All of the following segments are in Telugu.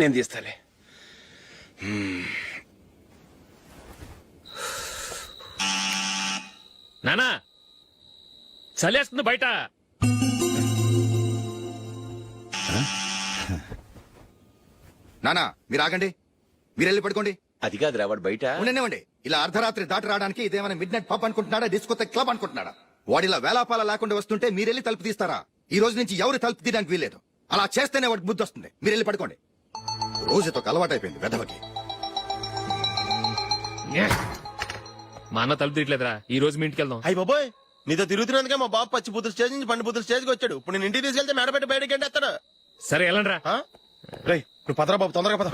నేను తీస్తాలే. నానా చలేస్తుంది బయట. నానా మీరు ఆగండి, మీరెళ్ళి పడుకోండి. అది కాదురా వాడు బయట. ఉండనివ్వండి. ఇలా అర్ధరాత్రి దాటి రావడానికి ఇదేమైనా మిడ్ నైట్ పబ్ అనుకుంటున్నాడా, డిస్కోతే క్లబ్ అనుకుంటున్నాడా? వాడిలా వేలాపాల లేకుండా వస్తుంటే మీరెళ్ళి తలుపు తీస్తారా? ఈ రోజు నుంచి ఎవరు తలుపు తీయడానికి వీల్లేదు. అలా చేస్తేనే వాడికి బుద్ధి వస్తుంది. మీరెళ్ళి పడుకోండి. రోజుతో అలవాటైపోయింది వెధవకి. మా అన్న తలుపు తీయట్లేదురా. ఈ రోజు మీ ఇంటికి వెళ్దాం. అయ్యి బాబోయ్, నీతో తిరుగుతున్నందుకే మా బాబు పచ్చి బుద్ధుల స్టేజ్ నుంచి పండు బుద్ధుల స్టేజ్కి వచ్చాడు. ఇప్పుడు నేను ఇంటికి తీసుకెళ్తే మేడబెట్టి బయటకి ఎండేస్తాడు. సరే వెళ్ళండి రా. రేయ్ నువ్వు పదరా బాబు, తొందరగా పద.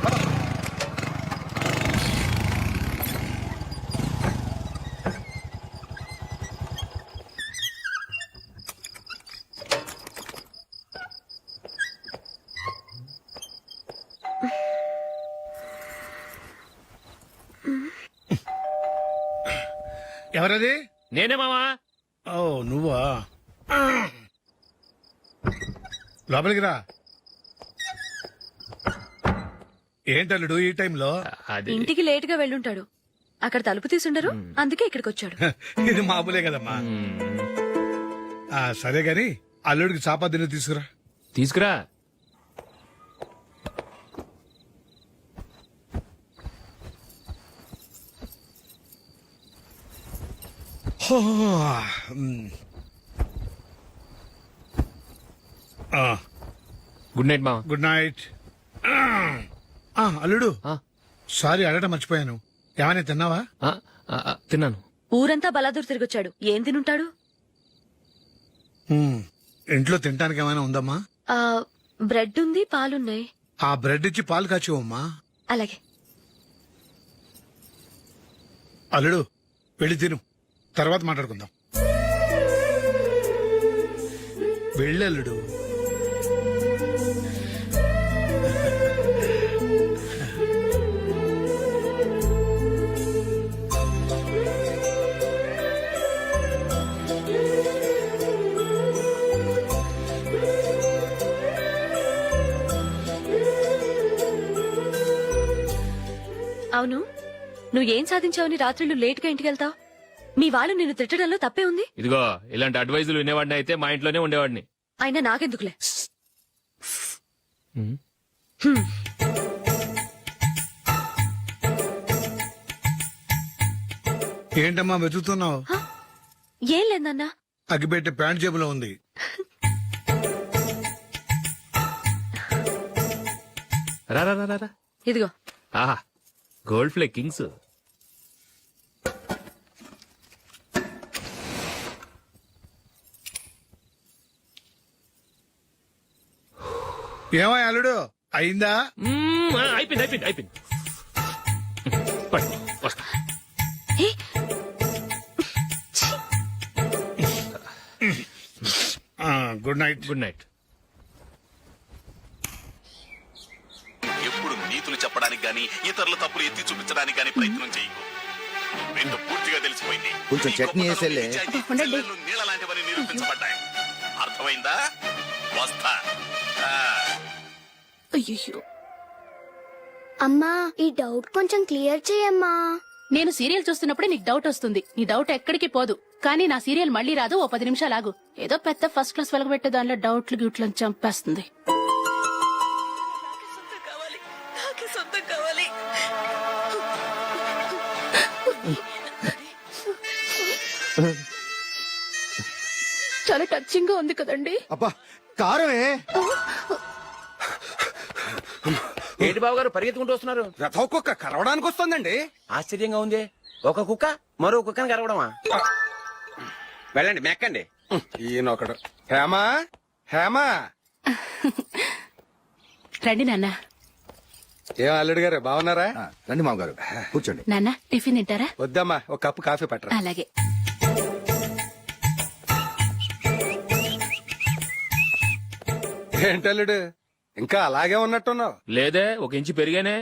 ఎవరది? నేనే మావా. ఓ నువ్వా? లోపలికి రా. ఏంటల్లుడు ఈ టైంలో? అది ఇంటికి లేట్ గా వెళ్ళుంటాడు. అక్కడ తలుపు తీసుండరు, అందుకే ఇక్కడికి వచ్చాడు. ఇది మామూలే కదమ్మా. సరే గాని అల్లుడికి చాపాదిని తీసుకురా. తీసుకురా. గుడ్ నైట్ మావా. Good night. అల్లుడు సారీ అడగటం మర్చిపోయాను. ఏమైనా తిన్నావా? తిన్నాను. ఊరంతా బలాదూర్ తిరిగొచ్చాడు, ఏం తినుంటాడు? ఇంట్లో తినడానికి ఏమైనా ఉందమ్మా? బ్రెడ్ ఉంది, పాలున్నాయి. ఆ బ్రెడ్ ఇచ్చి పాలు కాచివమ్మా. అలాగే. అల్లుడు వెళ్ళి తిను, తర్వాత మాట్లాడుకుందాం. వెళ్ళల్లుడు. అవును, నువ్వేం సాధించావని రాత్రులు లేట్ గా ఇంటికి వెళ్తావు? మీ వాళ్ళు నిన్ను తిట్టడంలో తప్పే ఉంది. ఇదిగో ఇలాంటి అడ్వైజులు వినేవాడిని అయితే మా ఇంట్లోనే ఉండేవాడిని. అయినా నాకెందుకులే. ఏంటమ్మా వెతుకుతున్నావు? ఏం లేదన్నా. అగ్గిపెట్టే ప్యాంట్ జేబులో ఉంది. రా రా రా రా. ఇదిగో. ఆహా, గోల్డ్ ఫ్లే కింగ్స్. ఏమో అల్లుడు అయిందా? అయిపోయింది అయిపోయింది అయిపోయింది. పట్టు, వస్తా. Good night. Good night. ఎప్పుడు నీతులు చెప్పడానికి గాని ఇతరుల తప్పులు ఎత్తి చూపించడానికి గాని ప్రయత్నం చేయకు. రెండు పూర్తిగా తెలిసిపోయింది. కొంచెం చట్నీ వేసేలే. నీళ్ళ లాంటివని నిరూపించబడ్డాయి. అర్థమైందా? వస్తా. అయ్యో, అమ్మా ఈ డౌట్ కొంచెం క్లియర్ చేయమ్మా. నేను సీరియల్ చూస్తున్నప్పుడే నీకు డౌట్ వస్తుంది. నీ డౌట్ ఎక్కడికి పోదు. కానీ నా సీరియల్ మళ్ళీ రాదు. ఓ 10 నిమిషాలు ఆగు. ఏదో పెద్ద ఫస్ట్ క్లాస్ వెలగబెట్టే దానిలో డౌట్లు గ్యూట్లను చంపేస్తుంది. చాలా టచింగ్ గా ఉంది కదండి. అబ్బా కారమే. ఏంటి బాబు గారు పరిగెత్తుకుంటూ వస్తున్నారు? రథం కుక్క కరవడానికి వస్తుందండి. ఆశ్చర్యంగా ఉంది. ఒక కుక్క మరో కుక్కని కరవడమా? వెళ్ళండి మెక్కండి. ఈయనొకడు. హేమా హేమా. రండి నాన్న. ఏం అల్లుడు గారు బాగున్నారా? రండి మామగారు కూర్చోండి. నాన్న టిఫిన్ తింటారా? వద్దమ్మా, ఒక కప్పు కాఫీ పట్టరా. అలాగే. ఏంటల్లుడు ఇంకా అలాగే ఉన్నట్టున్నావు? లేదే, ఒక ఇంచు పెరిగానే.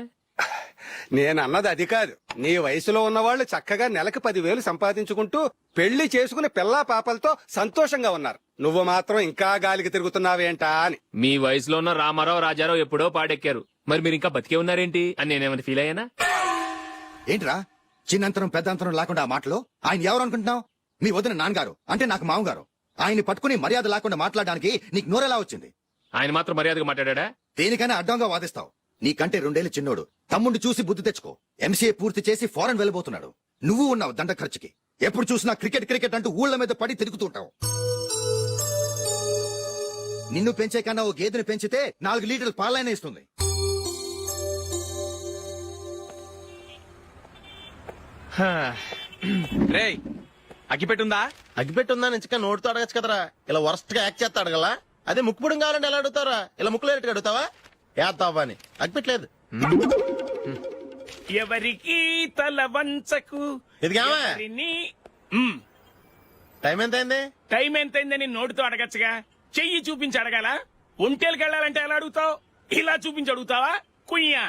నేను అన్నది అది కాదు. నీ వయసులో ఉన్నవాళ్ళు చక్కగా నెలకు 10,000 సంపాదించుకుంటూ పెళ్లి చేసుకుని పిల్లా పాపలతో సంతోషంగా ఉన్నారు. నువ్వు మాత్రం ఇంకా గాలికి తిరుగుతున్నావేంటా అని. మీ వయసులో ఉన్న రామారావు రాజారావు ఎప్పుడో పాడెక్కారు, మరి మీరు ఇంకా బతికే ఉన్నారేంటి అని నేనేమైనా ఫీల్ అయ్యానా? ఏంట్రా చిన్నంతరం పెద్దంతరం లేకుండా ఆ మాటలు? ఆయన ఎవరు అనుకుంటున్నావు? మీ వదిన నాన్నగారు, అంటే నాకు మామగారు. ఆయన్ని పట్టుకుని మర్యాద లేకుండా మాట్లాడడానికి నీకు నోరెలా వచ్చింది? ఆయన మాత్రం మర్యాదగా మాట్లాడా? దేనికైనా అడ్డంగా వాదిస్తావు. నీకంటే 2 ఏళ్లు చిన్నోడు. తమ్ముడు చూసి బుద్ధి తెచ్చుకో. ఎంసీఏ పూర్తి చేసి ఫారెన్ వెళ్ళబోతున్నాడు. నువ్వు ఉన్నావు దండ ఖర్చుకి. ఎప్పుడు చూసినా క్రికెట్ క్రికెట్ అంటూ ఊళ్ళ మీద పడి తిరుగుతుంటావు. నిన్ను పెంచే కన్నా ఓ గేదెని పెంచితే 4 లీటర్లు పాలైనా ఇస్తుంది. రేయ్ అగ్గిపెట్టుందా? అగ్గిపెట్టుందా నుంచి నోటితో అడగచ్చు కదరా. ఇలా వరస్ట్ గా యాక్ట్ చేస్తా అడగలా? అదే ముక్కుపుడం కావాలంటే ఎలా అడుగుతారా? ఇలా ముక్కులేటట్టు అడుగుతావా? ఏత్తావా అని అగ్గిపెట్టలేదు. ఎవరికి తల వంచకు. ఇది కావా? టైం ఎంత అయింది? టైం ఎంతైందని నోటితో అడగచ్చుగా, చెయ్యి చూపించి అడగాల? ఒంటేలకు వెళ్ళాలంటే ఎలా అడుగుతావు? ఇలా చూపించి అడుగుతావా? కుయ్యా.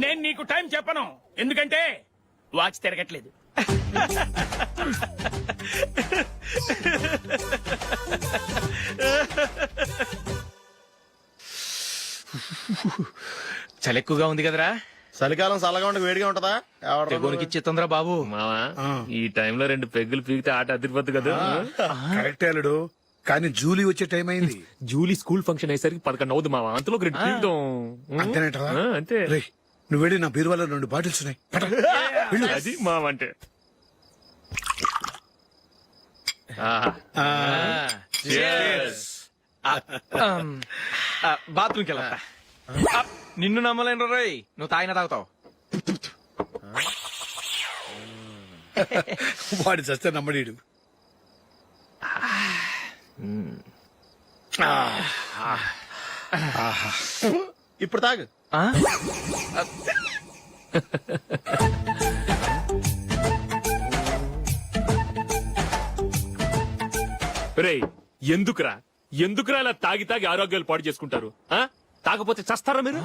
నేను నీకు టైం చెప్పను, ఎందుకంటే వాచ్ తిరగట్లేదు. చలి ఎక్కువగా ఉంది కదరా? చలికాలం చల్లగా ఉంటే వేడిగా ఉంటదా? తెగోనికి తొందర బాబు. మావా ఈ టైంలో 2 పెగ్గులు పీకితే ఆట అదిరిపోద్దు కదా. కరెక్ట్ అల్లుడు, కానీ జూలీ వచ్చే టైం అయింది. జూలీ స్కూల్ ఫంక్షన్ అయ్యేసరికి 11 అవుతుంది మావా, అంతలో 2 పీకుతాం. అంతేనేటవా? అంతే. రేయ్, నువ్వు వెళ్ళి నా బీరువాలో 2 బాటిల్స్ ఉన్నాయి. పట. వెళ్ళు. అది మావ అంటే. బాత్రూమ్కి వెళ్ళా. నిన్ను నమ్మలేను రోయ్, నువ్వు తాగినా తాగుతావు. వాడి చస్తే నమ్మడీడు. ఇప్పుడు తాగు. రేయ్ ఎందుకురా ఇలా తాగి తాగి ఆరోగ్యాలు పాడు చేసుకుంటారు? తాగపోతే చస్తారా మీరు?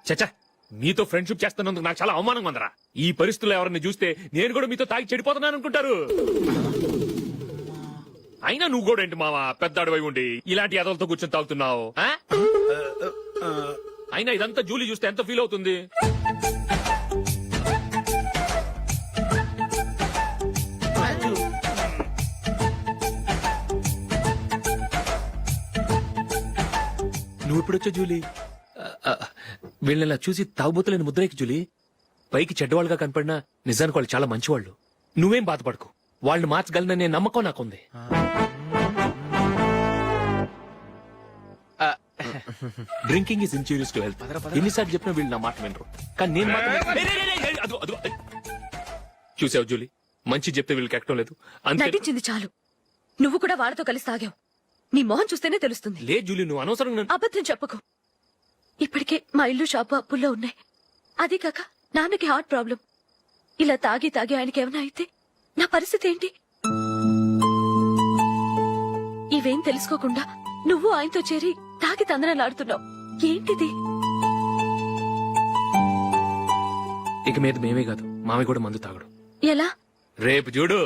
చచ్చా, మీతో ఫ్రెండ్షిప్ చేస్తున్నందుకు నాకు చాలా అవమానంగా ఉందరా. ఈ పరిస్థితుల్లో ఎవరిని చూస్తే నేను కూడా మీతో తాగి చెడిపోతున్నాను అనుకుంటారు. అయినా నువ్వు కూడా ఏంటి మావా, పెద్ద అడవై ఉండి ఇలాంటి ఎదలతో కూర్చొని తాగుతున్నావు? అయినా ఇదంతా జూలీ చూస్తే ఎంత ఫీల్ అవుతుంది? నువ్వు ఇప్పుడొచ్చా జూలీ? వీళ్ళని చూసి తాగుబోతులేని ముద్రేకి జూలీ. పైకి చెడ్డవాళ్ళుగా కనపడినా నిజానికి వాళ్ళు చాలా మంచివాళ్ళు. నువ్వేం బాధపడకు, వాళ్ళని మార్చగలననే నమ్మకం నాకుంది. Drinking is injurious to health. ఎన్నిసార్లు చెప్పినా వీళ్ళు నా మాట వినరు, కానీ నేను మాత్రం. చూసావు జూలీ, మంచి చెప్తే వీళ్ళకి ఎక్కడం లేదు. నటించింది చాలు. నువ్వు కూడా వాళ్ళతో కలిసి తాగావు. నీ మొహం చూస్తేనే తెలుస్తుంది. లే జూలీ, నువ్వు అనవసరంగా అబద్ధం చెప్పకు. ఇప్పటికే మా ఇల్లు షాపు అప్పుల్లో ఉన్నాయి. అదే కాక నాన్నకి హార్ట్ ప్రాబ్లం. ఇలా తాగి తాగి ఆయనకి ఏమైనా అయితే నా పరిస్థితి ఏంటి? ఇవేం తెలుసుకోకుండా నువ్వు ఆయనతో చేరి తాగి తందనలాడుతున్నావు. ఏంటిది? ఇక మీద మేమే కాదు, మామి కూడా మందు తాగడు. ఎలా? రేపు చూడు.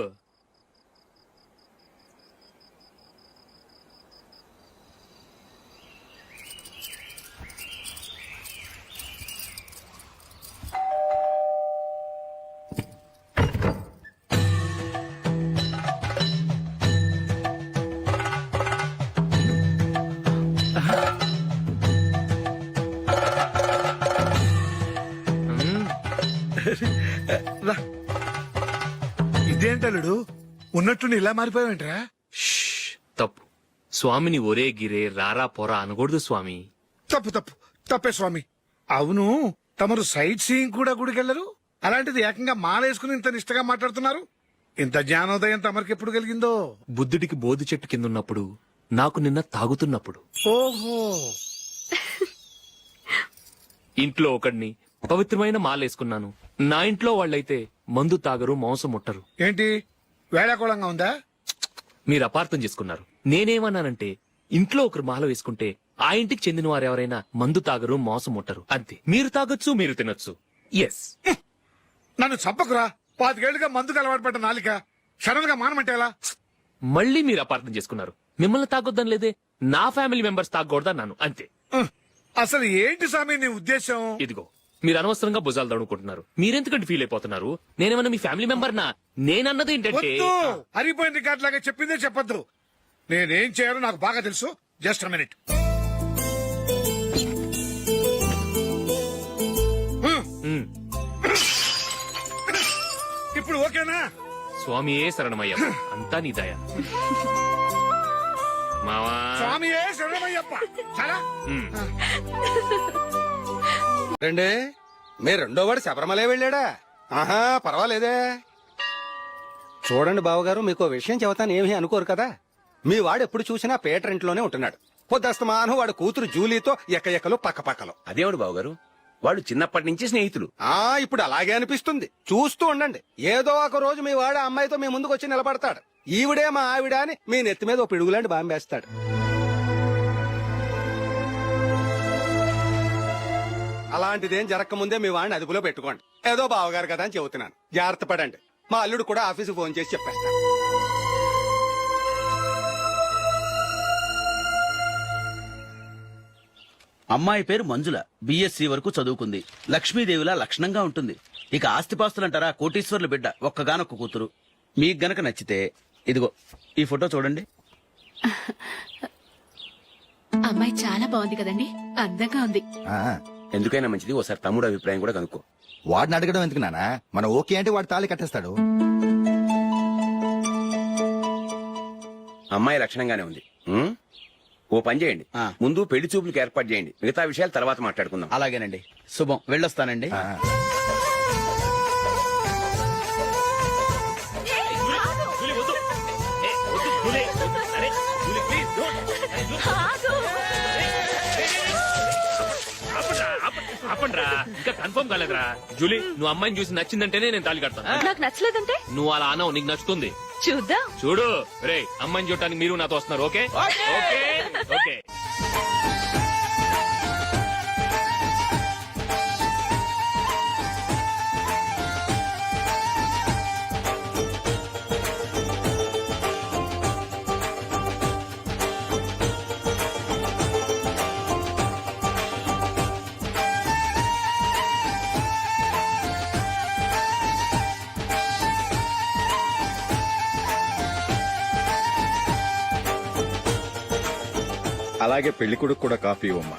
ఇదేంటల్లుడు, ఉన్నట్టుండి ఇలా మారిపోయావేంట్రా? తప్పు. స్వామిని ఒరే గిరే రారా పోరా అనకూడదు స్వామి. తప్పే స్వామి. అవును, తమరు సైట్ సీయింగ్ కూడా గుడికెళ్లరు, అలాంటిది ఏకంగా మాలేసుకుని ఇంత నిష్టగా మాట్లాడుతున్నారు. ఇంత జ్ఞానోదయం తమరికి ఎప్పుడు కలిగిందో? బుద్ధుడికి బోధి చెట్టు కింద ఉన్నప్పుడు, నాకు నిన్న తాగుతున్నప్పుడు. ఓహో. ఇంట్లో ఒకడిని పవిత్రమైన మాలేసుకున్నాను. నా ఇంట్లో వాళ్ళైతే మందు తాగరు, మాంసం ముట్టరు. ఏంటి వేళాకోళంగా ఉందా? మీరు అపార్థం చేసుకున్నారు. నేనేమన్నానంటే ఇంట్లో ఒకరు మాల వేసుకుంటే ఆ ఇంటికి చెందిన వారు ఎవరైనా మందు తాగరు మోసం ముట్టరు అంతే. మీరు తాగొచ్చు, మీరు తినొచ్చు. ఎస్. నన్ను చంపకురా. 5 ఏళ్లుగా మందుకు అలవాటు పడ్డ నాలిక సడన్ గా మానమంటే ఎలా? మళ్ళీ మీరు అపార్థం చేసుకున్నారు. మిమ్మల్ని తాగొద్దని లేదే, నా ఫ్యామిలీ మెంబర్స్ తాగకూడదన్నాను అంతే. అసలు ఏంటి స్వామి నీ ఉద్దేశం? ఇదిగో మీరు అనవసరంగా భుజాలు దడుకుంటున్నారు. మీరెందుకంటే ఫీల్ అయిపోతున్నారు? నేనేమన్నా మీ ఫ్యామిలీ మెంబర్ నా? నేనన్నది ఏంటంటే వద్దు, అరిపోయిన రికార్డ్ లాగా చెప్పిందే చెప్పొద్దు. నేనేం చేయాలో నాకు బాగా తెలుసు. Just minute. ఇప్పుడు ఓకేనా? స్వామియే శరణమయ్య, అంతా నీ దయ. మావా స్వామియే శరణమయ్యప్ప. చాలా రండి. మీరు రెండో వాడు శబరిమలే వెళ్ళాడా? ఆహా, పర్వాలేదే. చూడండి బావగారు, మీకు ఓ విషయం చెబుతాను, ఏమీ అనుకోరు కదా. మీ వాడు ఎప్పుడు చూసినా పీటర్ ఇంట్లోనే ఉంటున్నాడు. పొద్దస్తమానం వాడు కూతురు జూలీతో ఎక్కలు పక్కపక్కలు. అదేమిడు బావగారు, వాళ్ళు చిన్నప్పటి నుంచి స్నేహితులు. ఇప్పుడు అలాగే అనిపిస్తుంది. చూస్తూ ఉండండి, ఏదో ఒక రోజు మీ వాడు ఆ అమ్మాయితో మీ ముందుకు వచ్చి నిలబడతాడు. ఈవిడే మా ఆవిడ అని మీ నెత్తి మీద ఓ పిడుగులాంటి బాంబేస్తాడు. అలాంటిదేం జరగకముందే మీ వాడిని అదుపులో పెట్టుకోండి. ఏదో బావగారు కదా అని చెబుతున్నాను, జాగ్రత్త పడండి. మా అల్లుడు కూడా ఆఫీసు ఫోన్ చేసి చెప్పేస్తాను. అమ్మాయి పేరు మంజుల, బిఎస్సి వరకు చదువుకుంది. లక్ష్మీదేవిలా లక్షణంగా ఉంటుంది. ఇక ఆస్తిపాస్తులంటారా, కోటీశ్వర్ల బిడ్డ, ఒక్కగానొక్క కూతురు. మీకు గనక నచ్చితే ఇదిగో ఈ ఫోటో చూడండి. అమ్మాయి చాలా బాగుంది కదండి, అందంగా ఉంది. ఎందుకైనా మంచిది ఓసారి తమ్ముడు అభిప్రాయం కూడా కనుక్కో. వాడిని అడగడం ఎందుకు నానా? మనం ఓకే అంటే వాడు తాళి కట్టేస్తాడు. అమ్మాయి లక్షణంగానే ఉంది. ఓ పని చేయండి, ముందు పెళ్లి చూపులకు ఏర్పాటు చేయండి, మిగతా విషయాలు తర్వాత మాట్లాడుకుందాం. అలాగేనండి. శుభం, వెళ్ళొస్తానండి. ఆపండ్రా, ఇంకా కన్ఫర్మ్ కాలేదురా. జూలీ, నువ్వు అమ్మాయిని చూసి నచ్చిందంటేనే నేను తాళి కడతాను. నాకు నచ్చలేదంటే నువ్వు అలా అనవు, నీకు నచ్చుతుంది. చూద్దాం. చూడు రే, అమ్మాయిని చూడటానికి మీరు నాతో వస్తున్నారు. Okay okay okay. అలాగే పెళ్లి కొడుకు కూడా కాఫీ ఇవ్వమ్మా.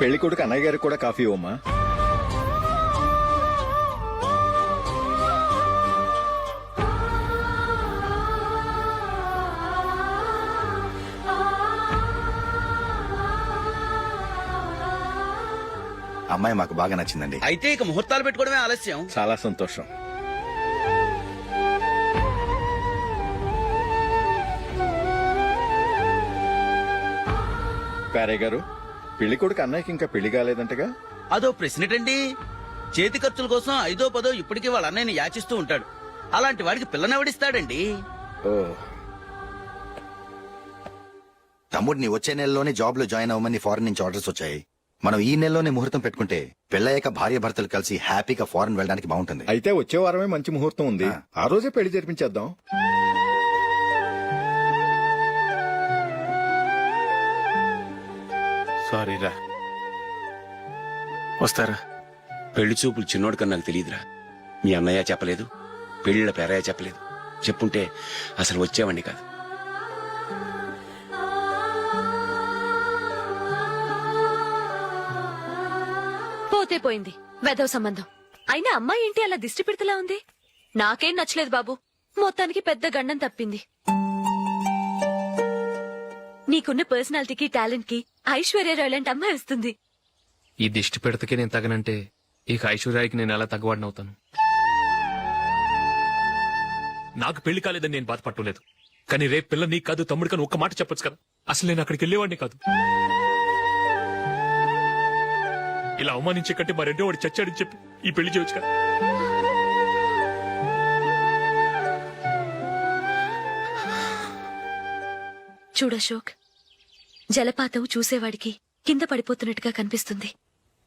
పెళ్లి కొడుకు అన్నయ్య గారికి కూడా కాఫీ ఇవ్వమ్మా. అమ్మాయి మాకు బాగా నచ్చిందండి. అయితే ఇక ముహూర్తాలు పెట్టుకోవడమే ఆలస్యం. చాలా సంతోషం. ప్యారయ్య గారు, పెళ్లి కొడుకు అన్నయ్యకి ఇంకా పెళ్లి కాలేదంటగా? అదో ప్రశ్నటండి. చేతి ఖర్చుల కోసం 5దో 10దో ఇప్పటికీ వాళ్ళ అన్నయ్యని యాచిస్తూ ఉంటాడు. అలాంటి వాడికి పిల్లనెవడిస్తాడండి? ఓ, తమ్ముడిని వచ్చే నెలలోనే జాబ్ లో జాయిన్ అవ్వమని ఫారెన్ నుంచి ఆర్డర్స్ వచ్చాయి. మనం ఈ నెలలోనే ముహూర్తం పెట్టుకుంటే పెళ్ళయ్యాక భార్య భర్తలు కలిసి హ్యాపీగా ఫారెన్ వెళ్ళడానికి బాగుంటుంది. అయితే వచ్చే వారమే మంచి ముహూర్తం ఉంది. ఆ రోజే పెళ్లి జరిపించేద్దాం. సారీరా, వస్తారా? పెళ్లి చూపులు చిన్నోడు కన్నా నాకు తెలియదురా. మీ అన్నయ్య చెప్పలేదు, పెళ్లిళ్ళ పేరయ్య చెప్పలేదు. చెప్పుంటే అసలు వచ్చేవాడిని కాదు. పోతే పోయింది వెధవ సంబంధం. అయినా అమ్మాయి ఏంటి అలా దిష్టి పెడతలా ఉంది? నాకేం నచ్చలేదు బాబు. మొత్తానికి పెద్ద గండం తప్పింది. నీకున్న పర్సనాలిటీకి టాలెంట్ కి ఐశ్వర్యరాయ్ లాంటి అమ్మాయి వస్తుంది. ఈ దిష్టి పెడతకే నేను తగనంటే ఇక ఐశ్వర్యానికి నేను ఎలా తగ్గవాడినవుతాను. నాకు పెళ్లి కాలేదని నేను బాధపడలేదు, కానీ రేపు పిల్ల నీకు కాదు తమ్ముడు కానీ ఒక్క మాట చెప్పొచ్చు కదా. అసలు నేను అక్కడికి వెళ్ళేవాడిని కాదు. ఇలా అవమానించే కంటే మా రెండో వాడు చచ్చాడని చెప్పి ఈ పెళ్లి చేయొచ్చు కదా. చూడశోక్, జలపాతం చూసేవాడికి కింద పడిపోతున్నట్టుగా కనిపిస్తుంది,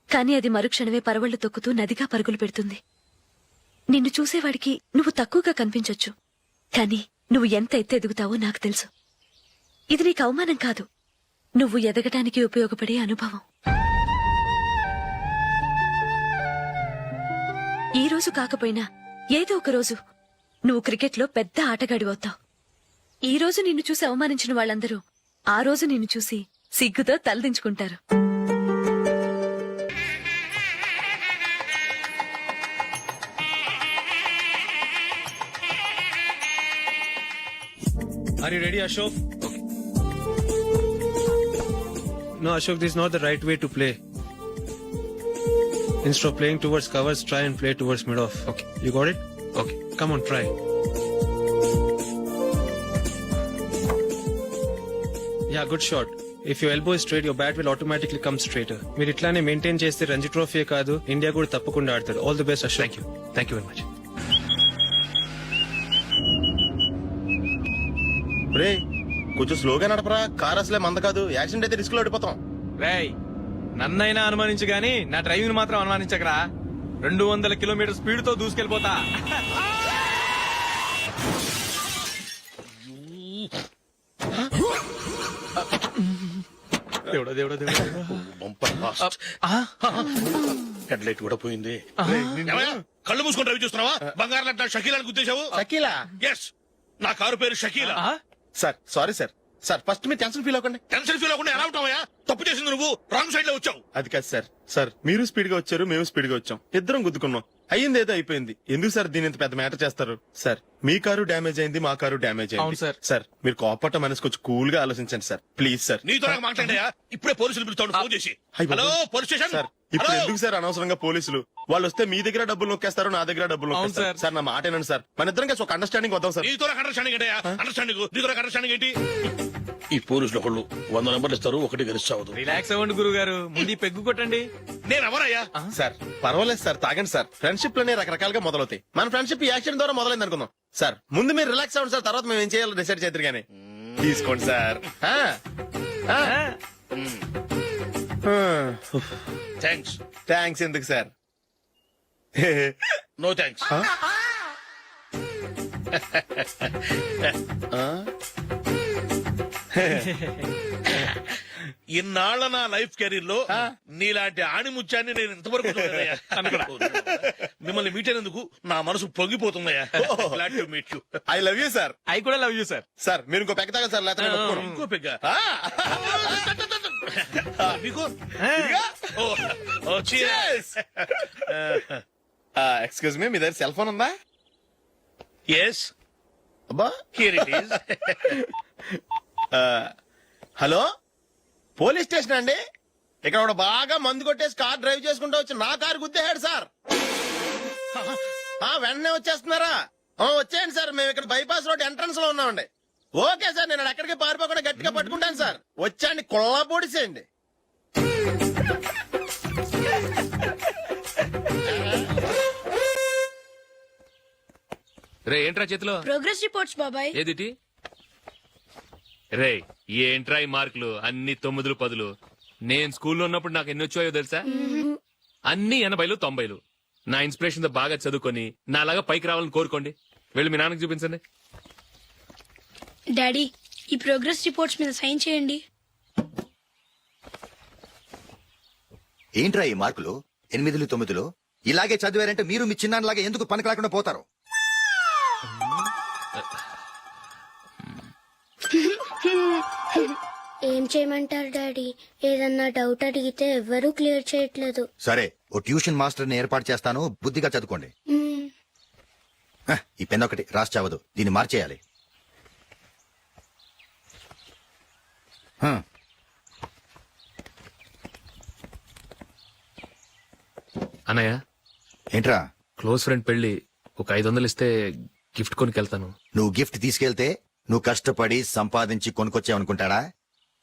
కానీ అది మరుక్షణమే పరవళ్లు తొక్కుతూ నదిగా పరుగులు పెడుతుంది. నిన్ను చూసేవాడికి నువ్వు తక్కువగా కనిపించొచ్చు, కానీ నువ్వు ఎంత ఎత్తు ఎదుగుతావో నాకు తెలుసు. ఇది నీకు అవమానం కాదు, నువ్వు ఎదగటానికి ఉపయోగపడే అనుభవం. ఈ రోజు కాకపోయినా ఏదో ఒక రోజు నువ్వు క్రికెట్లో పెద్ద ఆటగాడివవుతావు. ఈ రోజు నిన్ను చూసి అవమానించిన వాళ్ళందరూ ఆ రోజు నిన్ను చూసి సిగ్గుతో తలదించుకుంటారు. Are you ready, Ashok? Okay. No, Ashok, this is not the right way to play. Instead of playing towards covers, try and play towards mid-off. Okay. You got it? Okay. Come on, try. Yeah, good shot. If your elbow is straight, your bat will automatically come straighter. మీరు ఇట్లానే మెయింటైన్ చేస్తే రంజీ ట్రోఫీ కాదు, ఇండియా కూడా తప్పకుండా ఆడతాడు. All the best, Ashok. Thank you very much. రే కొంచెం స్లోగా నడపరా, కార్ అసలే మంద కాదు, యాక్సిడెంట్ అయితే రిస్క్ లో ఓడిపోతాం. రేయ్, నన్నైనా అనుమానించు గాని నా డ్రైవింగ్ మాత్రం అనుమానించకరా. 200 కిలోమీటర్ స్పీడ్ తో దూసుకెళ్ళిపోతా. దేవుడా దేవుడా దేవుడా. హెడ్ లైట్ కూడా పోయింది. ఏమయ్యా, కళ్ళు మూసుకొని రవి చూస్తున్నావా? బంగారం లాంటి షకీలాని గుర్తించావు? షకీలా? ఎస్, నా కారు పేరు Shakeela. Sir sorry sir. Sir first మీరు టెన్షన్ ఫీల్ అవ్వకండి. టెన్షన్ ఫీల్ అవ్వకుండా ఎలా ఉంటావయ్యా? తప్పు చేసింది నువ్వు, రాంగ్ సైడ్ లో వచ్చావు. అది కాదు సార్. సార్ మీరు స్పీడ్ గా వచ్చారు, మేము స్పీడ్ గా వచ్చాం, ఇద్దరం గుద్దుకున్నాం. అయ్యింది ఏదో అయిపోయింది. ఎందుకు సార్ దీని ఇంత పెద్ద మ్యాటర్ చేస్తారు? సార్ మీ కారు డ్యామేజ్ అయింది, మా కారు డ్యామేజ్ అవును అయింది. సార్. సార్ మీరు కోపట్ట మనసు కొంచెం కూల్ గా ఆలోచించండి సార్, ప్లీజ్ సార్. నీతో నాకు మాట్లాడాయా? ఇప్పుడే పోలీసులు పిలుస్తాడు, ఫోన్ చేసి. అయ్ బాబోయ్. Hello police station. సార్ ఇప్పుడు హలో? ఎందుకు సార్ అనవసరంగా పోలీసులు? వాళ్ళు వస్తే మీ దగ్గర డబ్బులు నొక్కేస్తారు, నా దగ్గర డబ్బులు అవును నొక్కేస్తారు. సార్. సార్ నా మాట ఏనండి సార్, మన ఇద్దరం కలిసి ఒక అండర్స్టాండింగ్ వద్దాం సార్. నీతో నాకు అండర్స్టాండింగ్ ఏంటయ్యా? అండర్స్టాండింగ్, నీతో నాకు అండర్స్టాండింగ్ ఏంటి? ఈ పోలీసులు ఒకళ్ళు 100 నెంబర్లు ఇస్తారు, ఒకటి గెలుస్తావు. రిలాక్స్ అవ్వండి గురువు గారు, ముందు ఈ పెగ్గు కొట్టండి. నేను ఎవరయ్యా? సార్ పర్వాలేదు సార్, తాగండి సార్. ఫ్రెండ్షిప్ లోనే రకరకాలుగా మొదలవుతాయి. మన ఫ్రెండ్షిప్ ఈ యాక్సిడెంట్ ద్వారా మొదలైంది అనుకుందాం. సార్ ముందు మీరు రిలాక్స్ అవ్వండి సార్, తర్వాత మేము ఏం చేయాలో డిసైడ్ చేద్దరు గానీ. తీసుకోండి సార్. థ్యాంక్స్. థ్యాంక్స్ ఎందుకు సార్? No thanks. ఇన్నాళ్ల నా లైఫ్ కెరీర్ లో నీలాంటి ఆణిముత్యాన్ని నేను ఇంతవరకు చూడలేదయ్యా. మిమ్మల్ని మీట్ అయినందుకు నా మనసు పొంగిపోతుందయ్యా. Glad to meet you. I love you sir. I కూడా లవ్ యూ సార్. సార్ మీరు ఇంకో పెక్క తాగండి సార్, లేకపోతే నేను ఒప్పుకోను. ఇంకో పెగ్గ. మీకు ఎక్స్క్యూజ్ మీ, మీ దగ్గర సెల్ ఫోన్ ఉందా? ఎస్, అబ్బా here it is. Hello police station అండి. ఇక్కడ ఒకడు బాగా మందు కొట్టేసి కార్ డ్రైవ్ చేసుకుంటూ వచ్చి నా కారు గుద్దేశాడు సార్. వెంటనే వచ్చేస్తున్నారా? వచ్చేయండి సార్, మేము ఇక్కడ బైపాస్ రోడ్ ఎంట్రన్స్ లో ఉన్నామండి. ఓకే సార్, నేను ఎక్కడికి పారిపోకుండా గట్టిగా పట్టుకుంటాను సార్. వచ్చాండి, కుళ్ళా పొడిసేయండి. రే ఏంట్రా చేతిలో? ప్రోగ్రెస్ రిపోర్ట్స్ బాబాయ్. ఏదిటి? రే ఏంట్రా ఈ మార్కులు అన్ని 9, 10? నేను స్కూల్లో ఉన్నప్పుడు నాకు ఎన్ని వచ్చాయో తెలుసా? అన్ని 80, 90. నా ఇన్స్పిరేషన్ తో బాగా చదువుకొని నాలాగా పైకి రావాలని కోరుకోండి. వెళ్ళి మీ నాన్నకి చూపించండి. డాడీ ఈ ప్రోగ్రెస్ రిపోర్ట్స్ మీద సైన్ చేయండి. ఏంట్రా ఈ మార్కులు 8, 9? ఇలాగే చదివారంటే మీరు మీ చిన్నాన్నలాగా ఎందుకు పనికి రాకుండా పోతారు? ఏం చేయమంటారు డాడీ? ఏదన్నా డౌట్ అడిగితే ఎవ్వరూ క్లియర్ చేయట్లేదు. సరే, ఓ ట్యూషన్ మాస్టర్ ని ఏర్పాటు చేస్తాను, బుద్ధిగా చదువుకోండి. ఈ పెన్ ఒకటి రాసి చావదు, దీన్ని మార్చేయాలి. హ. అన్నయ్య, ఏంట్రా క్లోజ్ ఫ్రెండ్ పెళ్లి ఒక 500 ఇస్తే గిఫ్ట్ కొనుకెళ్తాను. నువ్వు గిఫ్ట్ తీసుకెళ్తే నువ్వు కష్టపడి సంపాదించి కొనుక్కొచ్చావనుకుంటాడా?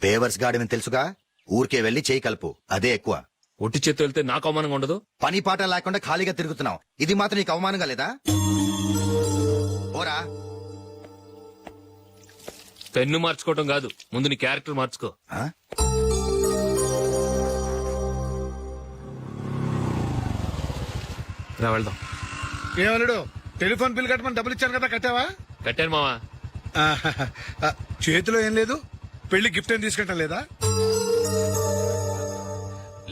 పేవర్స్ గాడివని తెలుసుగా, ఊరికే వెళ్లి చేయి కలుపు, అదే ఎక్కువ. ఒట్టి చేత్తో వెళ్తే నాకు అవమానంగా ఉండదు? పని పాట లేకుండా ఖాళీగా తిరుగుతున్నావు, ఇది మాత్రం నీకు అవమానంగా లేదా? పోరా. పెన్ను మార్చుకోవటం కాదు, ముందు నీ క్యారెక్టర్ మార్చుకో. ఆ? రా వెళ్దాం. ఏమన్నాడు? టెలిఫోన్ బిల్ కట్టమని డబ్బులు ఇచ్చాను కదా, కట్టావా? కట్టాను మావా. చేతిలో ఏం లేదు, పెళ్లి గిఫ్ట్ ఏం తీసుకుంటాం లేదా?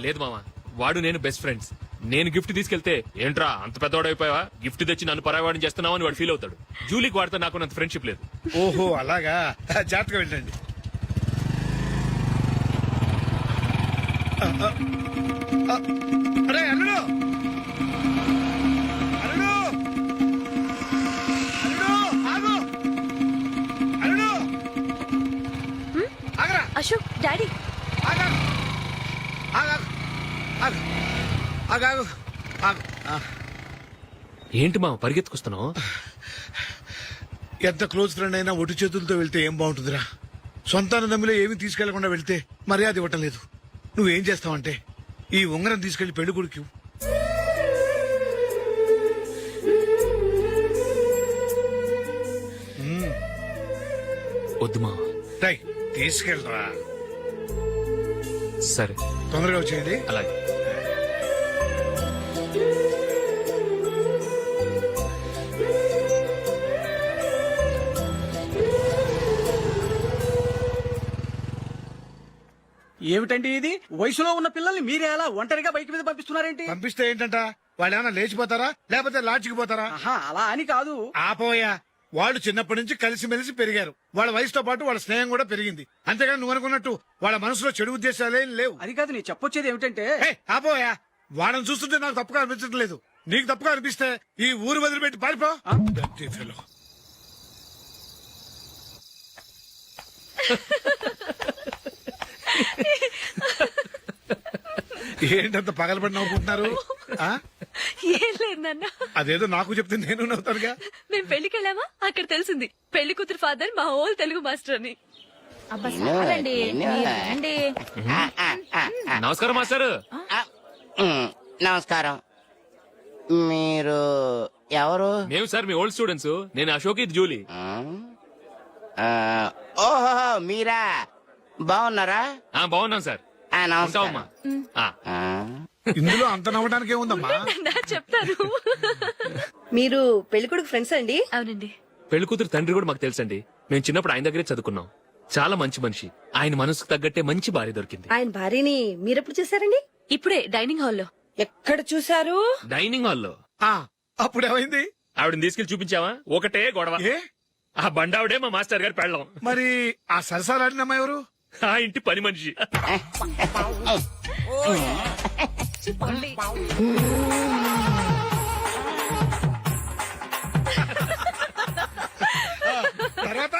లేదు మావా, వాడు నేను బెస్ట్ ఫ్రెండ్స్. నేను గిఫ్ట్ తీసుకెళ్తే ఏంట్రా అంత పెద్దవాడు అయిపోయావా, గిఫ్ట్ తెచ్చి నన్ను పరాయవాడిని చేస్తున్నావు అని వాడు ఫీల్ అవుతాడు. జూలీకి వాడితే నాకు అంత ఫ్రెండ్షిప్ లేదు. ఓహో అలాగా, జాగ్రత్తగా వెళ్ళండి. అరే అల్లుడు, అల్లుడు, అల్లుడు, ఆగు, అల్లుడు, ఆగరా, అశోక్, డాడీ. ఆగు, ఆగు, ఆగు, ఆగు, ఆగు. ఏంటి మావ పరిగెత్తుకొస్తున్నావు? ఎంత క్లోజ్ ఫ్రెండ్ అయినా ఒటి చేతులతో వెళ్తే ఏం బాగుంటుందిరా? సొంతాన దమ్మిలో ఏమీ తీసుకెళ్లకుండా వెళ్తే మర్యాద ఇవ్వటం లేదు. నువ్వేం చేస్తావంటే ఈ ఉంగరం తీసుకెళ్లి పెళ్లి కొడుకు. వద్దు మావ. తీసుకెళ్ళరా. సరే, తొందరగా వచ్చేయండి. అలాగే. ఏమిటండి ఇది? వయసులో ఉన్న పిల్లల్ని మీరే అలా ఒంటరిగా బైక్ మీద పంపిస్తున్నారేంటి? పంపిస్తే ఏంటంట, వాళ్ళు ఏమైనా లేచిపోతారా లేకపోతే లాడ్జికి పోతారా? అలా అని కాదు. ఆపోయా, వాళ్ళు చిన్నప్పటి నుంచి కలిసిమెలిసి పెరిగారు. వాళ్ళ వయసుతో పాటు వాళ్ళ స్నేహం కూడా పెరిగింది. అంతేగాని నువ్వు అనుకున్నట్టు వాళ్ళ మనసులో చెడు ఉద్దేశాలేం లేవు. అది కాదు, నేను చెప్పొచ్చేది ఏమిటంటే, ఆపోయా, వాళ్ళని చూస్తుంటే నాకు తప్పుగా అనిపించడం లేదు. నీకు తప్పుగా అనిపిస్తే ఈ ఊరు వదిలిపెట్టి పారిపో. Dirty fellow. ఏంటంత పగలబడి నవ్వుకుంటున్నారు? ఏం లేదు నాన్న, అదేదో నాకు చెప్తే నేను నవ్వుతానుగా. మేము పెళ్లికి వెళ్ళామా, అక్కడ తెలిసింది పెళ్లి కూతురు ఫాదర్ మా హోల్ తెలుగు మాస్టర్ అని. నమస్కారం మాస్టర్. నమస్కారం. మీరు ఎవరు? మేము సార్ మీ ఓల్డ్ స్టూడెంట్స్. నేను అశోక్, ఇది జూలీ. ఓహో మీరా, బాగున్నారా? బాగున్నాం సార్. నమస్కారం. ఇందులో అంత నవ్వడానికి ఏముందమ్మా? చెప్తాను. మీరు పెళ్లికొడుకు ఫ్రెండ్స్ అండి? అవునండి. పెళ్లి కూతురు తండ్రి కూడా మాకు తెలుసండి. మేము చిన్నప్పుడు ఆయన దగ్గరే చదువుకున్నాం. చాలా మంచి మనిషి. ఆయన మనసుకు తగ్గట్టే మంచి భార్య దొరికింది. ఆయన భార్యని మీరెప్పుడు చూసారండి? ఇప్పుడే డైనింగ్ హాల్లో. ఎక్కడ చూసారు? డైనింగ్ హాల్లో. అప్పుడు ఏమైంది? ఆవిడని తీసుకెళ్లి చూపించావా? ఒకటే గొడవ. ఏ? ఆ బండావిడే మా మాస్టర్ గారు పెళ్ళం. మరి ఆ సరసాలాడినమ్మా ఎవరు? ఆ ఇంటి పని మనిషి. తర్వాత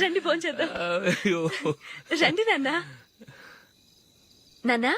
రండి భోంచేద్దాం. రండి నాన్న. నాన్నా,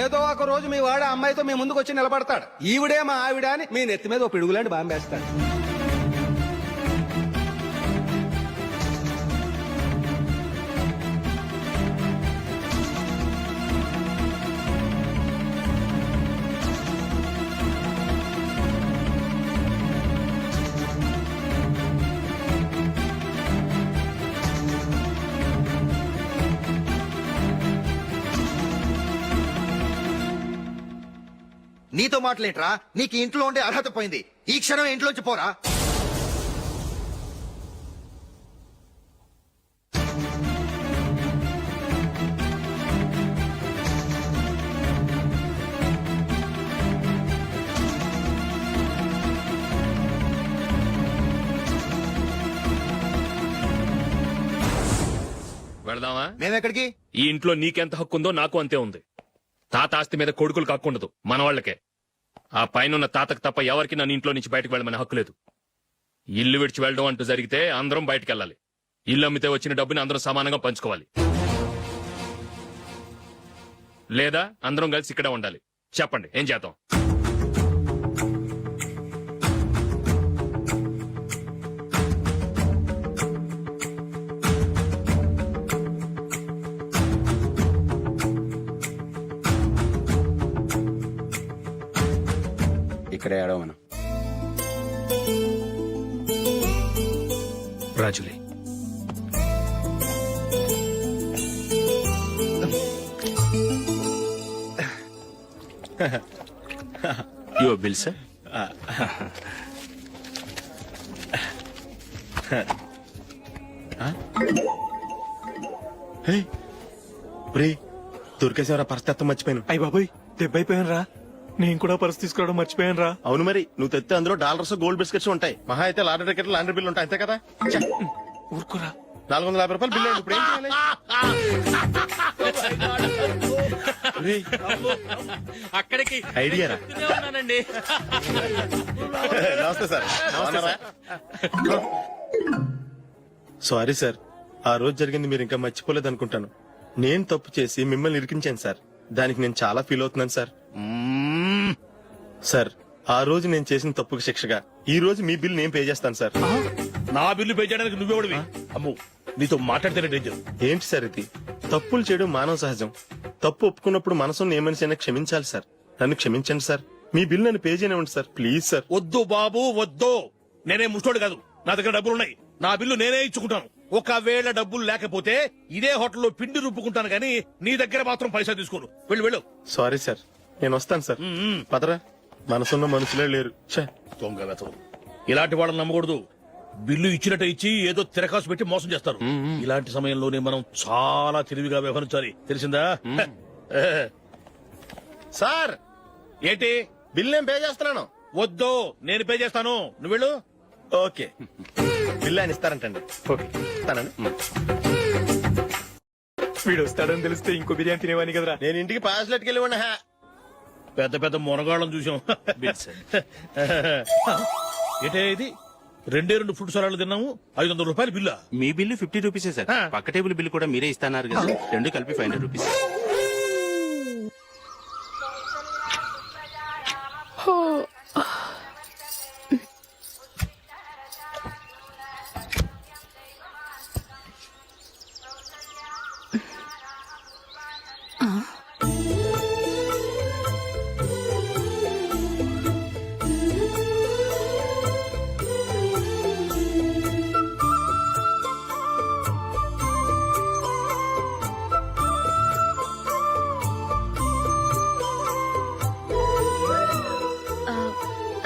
ఏదో ఒక రోజు మీ వాడు ఆ అమ్మాయితో మీ ముందుకు వచ్చి నిలబడతాడు. ఈవిడే మా ఆవిడ అని మీ నెత్తి మీద ఓ పిడుగులాంటి బాంబేస్తాడు. నీతో మాటలేంట్రా? నీకు ఈ ఇంట్లో ఉండే అర్హత పోయింది. ఈ క్షణం ఇంట్లోంచి పోరా. వెళదామా? మేమెక్కడికి? ఈ ఇంట్లో నీకెంత హక్కు ఉందో నాకు అంతే ఉంది. తాత ఆస్తి మీద కొడుకులు హక్కుండదు, మన వాళ్ళకే. ఆ పైన తాతకు తప్ప ఎవరికి నన్ను ఇంట్లో నుంచి బయటకు వెళ్ళమని హక్కు లేదు. ఇల్లు విడిచి వెళ్ళడం అంటూ జరిగితే అందరం బయటకు వెళ్ళాలి. ఇల్లు అమ్మితే వచ్చిన డబ్బుని అందరం సమానంగా పంచుకోవాలి. లేదా అందరం కలిసి ఇక్కడే ఉండాలి. చెప్పండి, ఏం చేద్దాం? ఇక్కడే ఆడవను. రాజులే, యువర్ బిల్ సార్. దొరికేసేవరా పరిస్థితి మర్చిపోయాను. అయ్య బాబాయ్ దెబ్బైపోయాను రా. నేను కూడా పర్స్ తీసుకురావడం మర్చిపోయాను రా. అవును మరి, నువ్వు తెస్తే అందులో డాలర్స్ గోల్డ్ బిస్కెట్స్ ఉంటాయి. మహా అయితే లాటరీ టికెట్ లాండ్రీ బిల్లు ఉంటాయి, అంతే కదా. ఊరుకురా. 450 రూపాయలు బిల్లు. ఇప్పుడు ఏం చేయాలి? రేయ్, అక్కడికి ఐడియా రా. ఉన్నానండి. నమస్తే సార్. బాగున్నారా? సారీ సార్, ఆ రోజు జరిగింది మీరు ఇంకా మర్చిపోలేదు అనుకుంటాను. నేను తప్పు చేసి మిమ్మల్ని ఇరికించాను సార్. దానికి నేను చాలా ఫీల్ అవుతున్నాను సార్. సార్, ఆ రోజు నేను చేసిన తప్పుకి శిక్షగా ఈ రోజు మీ బిల్ నేను పే చేస్తాను సార్. నా బిల్లు పే చేయడానికి నువ్వెవడివి? అమ్మో, నీతో మాట్లాడితేనే డేంజర్. ఏంటి సార్ ఇది? తప్పులు చేయడం మానవ సహజం. తప్పు ఒప్పుకున్నప్పుడు మనసును ఏ మనిషి అయినా క్షమించాలి సార్. నన్ను క్షమించండి సార్. మీ బిల్ నన్ను పే చేయనివ్వండి సార్, ప్లీజ్ సార్. వద్దు బాబు, వద్దు. నేనే ముష్టోడు కాదు, నా దగ్గర డబ్బులున్నాయి. నా బిల్లు నేనే ఇచ్చుకుంటాను. ఒకవేళ డబ్బులు లేకపోతే ఇదే హోటల్లో పిండి రుబ్బుకుంటాను కానీ నీ దగ్గర మాత్రం పైసా తీసుకోను. వెళ్ళు వెళ్ళు. సారీ సార్, నేను వస్తాను సార్. పదరా, మనసున్న మనుషులే లేరు. ఛే, దొంగ వెతవు. ఇలాంటి వాళ్ళని నమ్మకూడదు. బిల్లు ఇచ్చినట్టు ఇచ్చి ఏదో తిరకాసు పెట్టి మోసం చేస్తారు. ఇలాంటి సమయంలోనే మనం చాలా తెలివిగా వ్యవహరించాలి, తెలిసిందా? సార్, ఏంటి? బిల్ నేను పే చేస్తున్నాను. వద్దు, నేను పే చేస్తాను, నువ్వు వెళ్ళు. ఓకే, బిల్ ఆయన ఇస్తారంటండి. ఓకే, ఇస్తానండి. వీడు వస్తాడని తెలిస్తే ఇంకో బిర్యానీ తినేవాని కదరా. నేను ఇంటికి పాస్లెట్కి వెళ్ళి ఉన్నా. పెద్ద పెద్ద మునగాళ్ళం చూసాం. ఏంటే ఇది? 2 ఫ్రూట్ సలాడ్లు తిన్నాము, 500 రూపాయలు బిల్లా? మీ బిల్లు 50 రూపీసే సార్. పక్క టేబుల్ బిల్లు కూడా మీరే ఇస్తాన్నారు కదా, రెండు కలిపి 500 రూపీస్.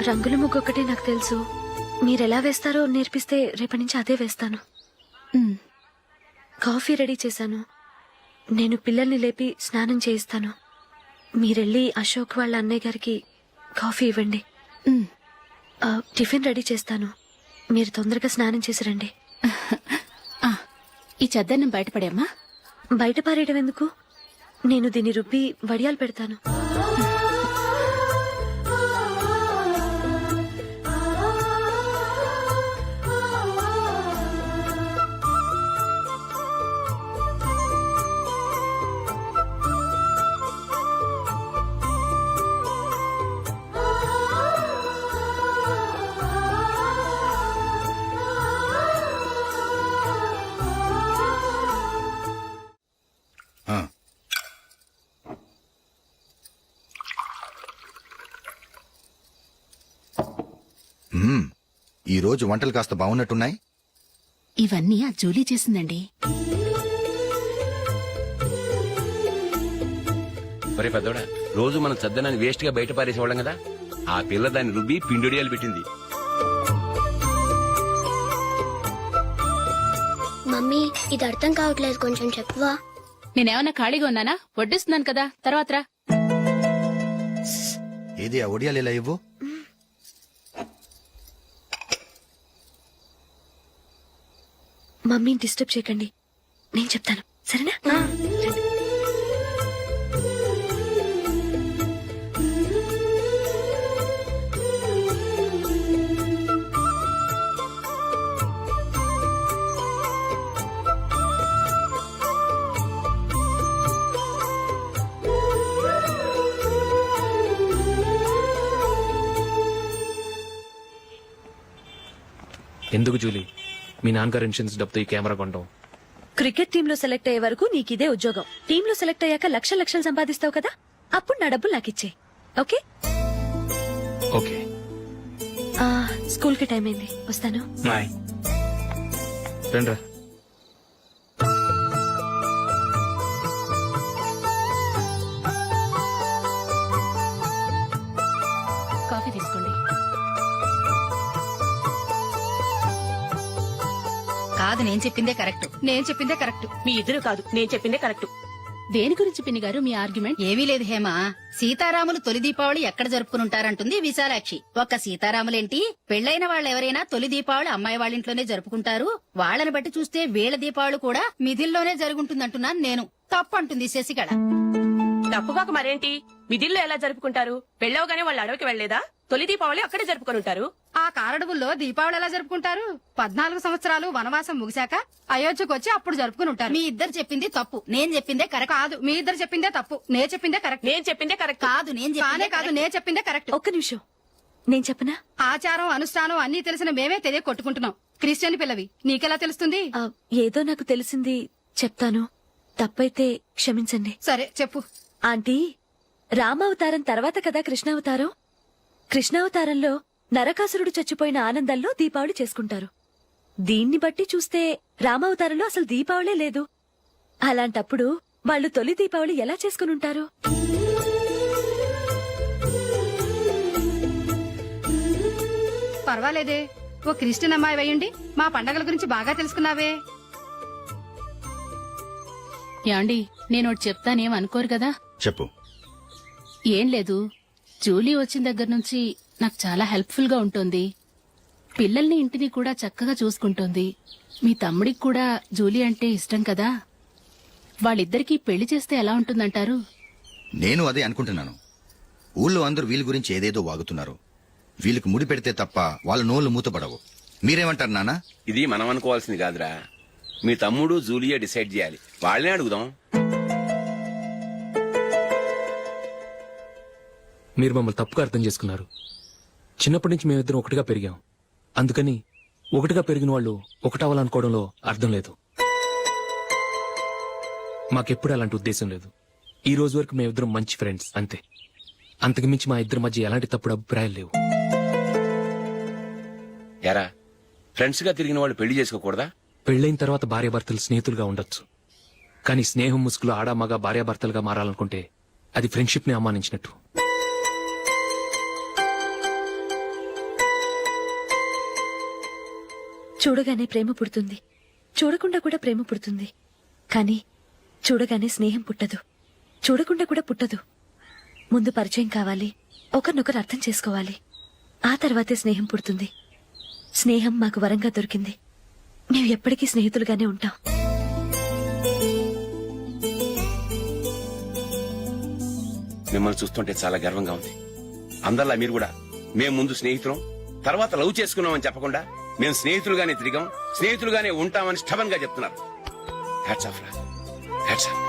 రంగుల ముగ్గు ఒకటే నాకు తెలుసు. మీరెలా వేస్తారో నేర్పిస్తే రేపటి నుంచి అదే వేస్తాను. కాఫీ రెడీ చేశాను. నేను పిల్లల్ని లేపి స్నానం చేయిస్తాను. మీరెళ్ళి అశోక్ వాళ్ళ అన్నయ్య గారికి కాఫీ ఇవ్వండి. టిఫిన్ రెడీ చేస్తాను. మీరు తొందరగా స్నానం చేసి రండి. ఈ చెద్దన్నం బయటపడేమ్మా. బయట పారేయడం ఎందుకు? నేను దీన్ని రుబ్బి వడియాలు పెడతాను. ఈ రోజు వంటలు కాస్త బాగున్నట్టున్నాయి. ఇవన్నీ ఆ జూలీ చేసిందండి. ఒరే పెద్దోడా, రోజు మనం చద్దనాన్ని వేస్ట్ గా బయట పారేసేవాళ్ళం కదా, ఆ పిల్ల దాన్ని రుబ్బి పిండిడియాలు పెట్టింది. మమ్మీ ఇది అర్థం కావట్లేదు, కొంచెం చెప్పువా. నేనేమన్నా ఖాళీగా ఉన్నానా? వడ్డిస్తున్నాను కదా, తర్వాత రా. ఏది ఆ ఒడియాలు ఇలా ఇవ్వు. మమ్మీని డిస్టర్బ్ చేయకండి, నేను చెప్తాను సరేనా? ఎందుకు జూలీ మీ నాన్నగారు ఇన్సూరెన్స్ డబ్బుతో ఈ కెమెరా కొనడం? క్రికెట్ టీమ్ లో సెలెక్ట్ అయ్యే వరకు నీకిదే ఉద్యోగం. టీమ్ లో సెలెక్ట్ అయ్యాక లక్షలు లక్షలు సంపాదిస్తావు కదా, అప్పుడు నా డబ్బులు నాకు ఇచ్చే. ఓకే? ఓకే. స్కూల్ కి టైం అయింది, వస్తాను. బాయ్. రండ్రా. కాఫీ తీసుకోండి. కాదు, నేను చెప్పిందే కరెక్ట్. నేను చెప్పిందే కరెక్ట్. మీ ఇద్దరు కాదు, నేను చెప్పిందే కరెక్ట్. దేని గురించి పిన్ని గారు మీ ఆర్గ్యుమెంట్? ఏమీ లేదు హేమ. సీతారాములు తొలి దీపావళి ఎక్కడ జరుపుకుంటారంటుంది విశాలాక్షి. ఒక్క సీతారాములేంటి, పెళ్లైన వాళ్ళెవరైనా తొలి దీపావళి అమ్మాయి వాళ్ళింట్లోనే జరుపుకుంటారు. వాళ్ళని బట్టి చూస్తే వీళ్ళ దీపావళి కూడా మిథిల్లోనే జరుగుంటుందంటున్నాను నేను. తప్పంటుంది శశికళ. తప్పుగాక మరేంటి, మిదిల్లో ఎలా జరుపుకుంటారు? పెళ్ళవగానే వాళ్ళు అడవికి వెళ్లేదా? తొలి దీపావళి అక్కడే జరుపుకొని ఉంటారు. ఆ కారడవుల్లో దీపావళి ఎలా జరుపుకుంటారు? 14 సంవత్సరాలు వనవాసం ముగిశాక అయోధ్యకు వచ్చి అప్పుడు జరుపుకుని ఉంటారు. మీ ఇద్దరు చెప్పింది తప్పు, నేను చెప్పిందే కరెక్ట్. కాదు, మీ ఇద్దరు చెప్పిందే తప్పు, నేను చెప్పిందే కరెక్ట్. నేను చెప్పిందే కరెక్ట్. కాదు, నేను చెప్పిందే కరెక్ట్. ఒక్క నిమిషం, నేను చెప్పనా? ఆచారం అనుష్ఠానం అన్ని తెలిసిన మేమే తెలియ కొట్టుకుంటున్నాం. క్రిస్టియన్ పిల్లవి, నీకెలా తెలుస్తుంది? ఏదో నాకు తెలిసింది చెప్తాను, తప్పైతే క్షమించండి. సరే చెప్పు. ఆంటీ, రామావతారం తర్వాత కదా కృష్ణావతారం. కృష్ణావతారంలో నరకాసురుడు చచ్చిపోయిన ఆనందంలో దీపావళి చేసుకుంటారు. దీన్ని బట్టి చూస్తే రామావతారంలో అసలు దీపావళే లేదు. అలాంటప్పుడు వాళ్ళు తొలి దీపావళి ఎలా చేసుకునుంటారు? పర్వాలేదే, ఓ క్రిస్టియన్ అమ్మాయి అయ్యుండి మా పండగల గురించి బాగా తెలుసుకున్నావే. యాండి, నేను చెప్తానేం అనుకోరు కదా? చెప్పు. ఏం లేదు, జూలీ వచ్చిన దగ్గర నుంచి నాకు చాలా హెల్ప్ఫుల్ గా ఉంటుంది. పిల్లల్ని ఇంటిని కూడా చక్కగా చూసుకుంటోంది. మీ తమ్ముడికి కూడా జూలీ అంటే ఇష్టం కదా. వాళ్ళిద్దరికీ పెళ్లి చేస్తే ఎలా ఉంటుందంటారు? నేను అదే అనుకుంటున్నాను. ఊళ్ళో అందరూ వీళ్ళ గురించి ఏదేదో వాగుతున్నారు. వీళ్ళకి ముడి పెడితే తప్ప వాళ్ళ నోళ్లు మూతపడవు. మీరేమంటారు నాన్న? ఇది మనం అనుకోవాల్సింది కాదురా, మీ తమ్ముడు జూలియా డిసైడ్ చేయాలి. వాళ్ళనే అడుగుదాం. మీరు మమ్మల్ని తప్పుగా అర్థం చేసుకున్నారు. చిన్నప్పటి నుంచి మేమిద్దరం ఒకటిగా పెరిగాం. అందుకని ఒకటిగా పెరిగిన వాళ్ళు ఒకటవ్వాలనుకోవడంలో అర్థం లేదు. మాకెప్పుడు అలాంటి ఉద్దేశం లేదు. ఈ రోజు వరకు మేమిద్దరం మంచి ఫ్రెండ్స్ అంతే. అంతకుమించి మా ఇద్దరి మధ్య ఎలాంటి తప్పుడు అభిప్రాయాలు లేవు. ఎరా, ఫ్రెండ్స్ గా తిరిగిన వాళ్ళు పెళ్లి చేసుకోకూడదా? పెళ్లైన తర్వాత భార్యాభర్తలు స్నేహితులుగా ఉండొచ్చు. కానీ స్నేహం ముసుగులో ఆడామగ భార్యాభర్తలుగా మారాలనుకుంటే అది ఫ్రెండ్షిప్ ని అవమానించినట్టు. చూడగానే ప్రేమ పుడుతుంది, చూడకుండా కూడా ప్రేమ పుడుతుంది. కానీ చూడగానే స్నేహం పుట్టదు, చూడకుండా కూడా పుట్టదు. ముందు పరిచయం కావాలి, ఒకరినొకరు అర్థం చేసుకోవాలి. ఆ తర్వాతే స్నేహం పుడుతుంది. స్నేహం మాకు వరంగా దొరికింది. మేము ఎప్పటికీ స్నేహితులుగానే ఉంటాం. మిమ్మల్ని చూస్తుంటే చాలా గర్వంగా ఉంది. అందరిలా మీరు కూడా మేము ముందు స్నేహితులం, తర్వాత లవ్ చేసుకున్నామని చెప్పకుండా మేము స్నేహితులుగానే తిరిగాం, స్నేహితులుగానే ఉంటామని స్టబన్ గా చెప్తున్నారు. హ్యాట్స్ ఆఫ్ రా, హ్యాట్స్ ఆఫ్.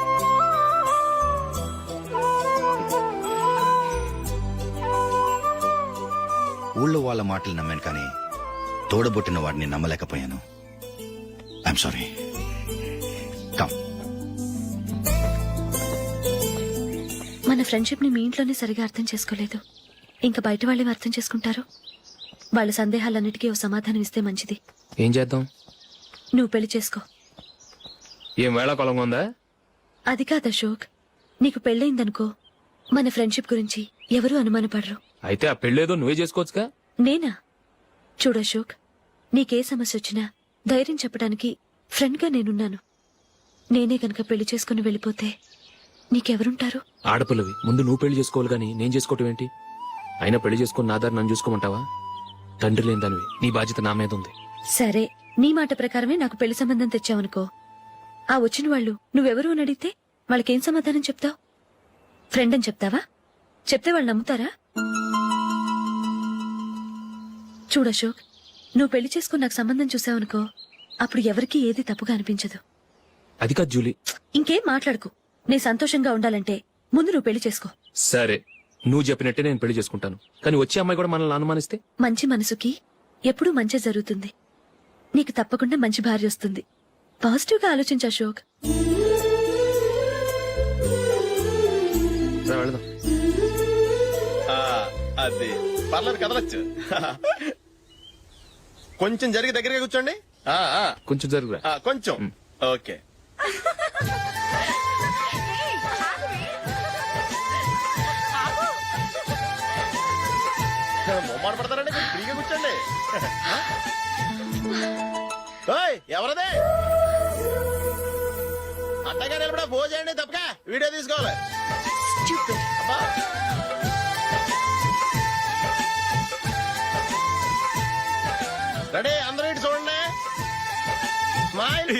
ఊళ్ళో వాళ్ళ మాటలు నమ్మాను, కానీ తోడబుట్టిన వాడిని నమ్మలేకపోయాను. I'm sorry. కమ్. మన ఫ్రెండ్షిప్ ని మీ ఇంట్లోనే సరిగా అర్థం చేసుకోలేదు, ఇంకా బయట వాళ్ళేం అర్థం చేసుకుంటారు? వాళ్ళ సందేహాలన్నిటికీ ఓ సమాధానం ఇస్తే మంచిది. ఏం చేద్దాం? నువ్వు పెళ్లి చేసుకో. ఏం వేళాకొలంగా ఉందా? అది కాదు అశోక్, నీకు పెళ్ళయిందనుకో మన ఫ్రెండ్షిప్ గురించి ఎవరూ అనుమానపడరు. అయితే ఆ పెళ్ళేదో నువ్వే చేసుకోవచ్చుగా. నేనా? చూడు అశోక్, నీకే సమస్య వచ్చినా ధైర్యం చెప్పడానికి ఫ్రెండ్ గా నేనున్నాను. నేనే గనక పెళ్లి చేసుకుని వెళ్ళిపోతే నీకెవరుంటారు? ఆడపిల్లవి, ముందు నువ్వు పెళ్లి చేసుకోవాలి గానీ నేను చేసుకోవటం ఏంటి? అయినా పెళ్లి చేసుకుని నా దారి నన్ను చూసుకోమంటావా? తండ్రి లేని దానివి, నీ బాధ్యత నా మీద ఉంది. సరే, నీ మాట ప్రకారమే నాకు పెళ్లి సంబంధం తెచ్చావనుకో, ఆ వచ్చిన వాళ్ళు నువ్వెవరు అని అడిగితే వాళ్ళకేం సమాధానం చెప్తావు? ఫ్రెండ్ అని చెప్తావా? చెప్తే వాళ్ళు నమ్ముతారా? చూడు అశోక్, నువ్వు పెళ్లి చేసుకుని నాకు సంబంధం చూసావనుకో, అప్పుడు ఎవరికీ ఏది తప్పుగా అనిపించదు. అది కాదు జూలీ. ఇంకేం మాట్లాడుకు. నేను సంతోషంగా ఉండాలంటే ముందు నువ్వు పెళ్లి చేసుకో. సరే, నువ్వు చెప్పినట్టే నేను పెళ్లి చేసుకుంటాను. కానీ వచ్చే అమ్మాయి కూడా మనల్ని అనుమానిస్తే? మంచి మనసుకి ఎప్పుడూ మంచి జరుగుతుంది. నీకు తప్పకుండా మంచి భార్య వస్తుంది. పాజిటివ్ గా ఆలోచించు అశోక్. రా, వెళదాం. అది పర్లేదు, కదలొచ్చు. కొంచెం జరిగి దగ్గరగా కూర్చోండి. కొంచెం జరుగురా. కొంచెం. ఓకే. మొమ్మాట పడతారండి, కొంచెం ఫ్రీగా కూర్చోండి. ఓయ్, ఎవరదే? అట్టగా నిలబడా భోజేయండి, తప్పగా వీడియో తీసుకోవాలి. అబ్బా. రెడీ, అందరూ ఇటు చూడండి. స్మైల్.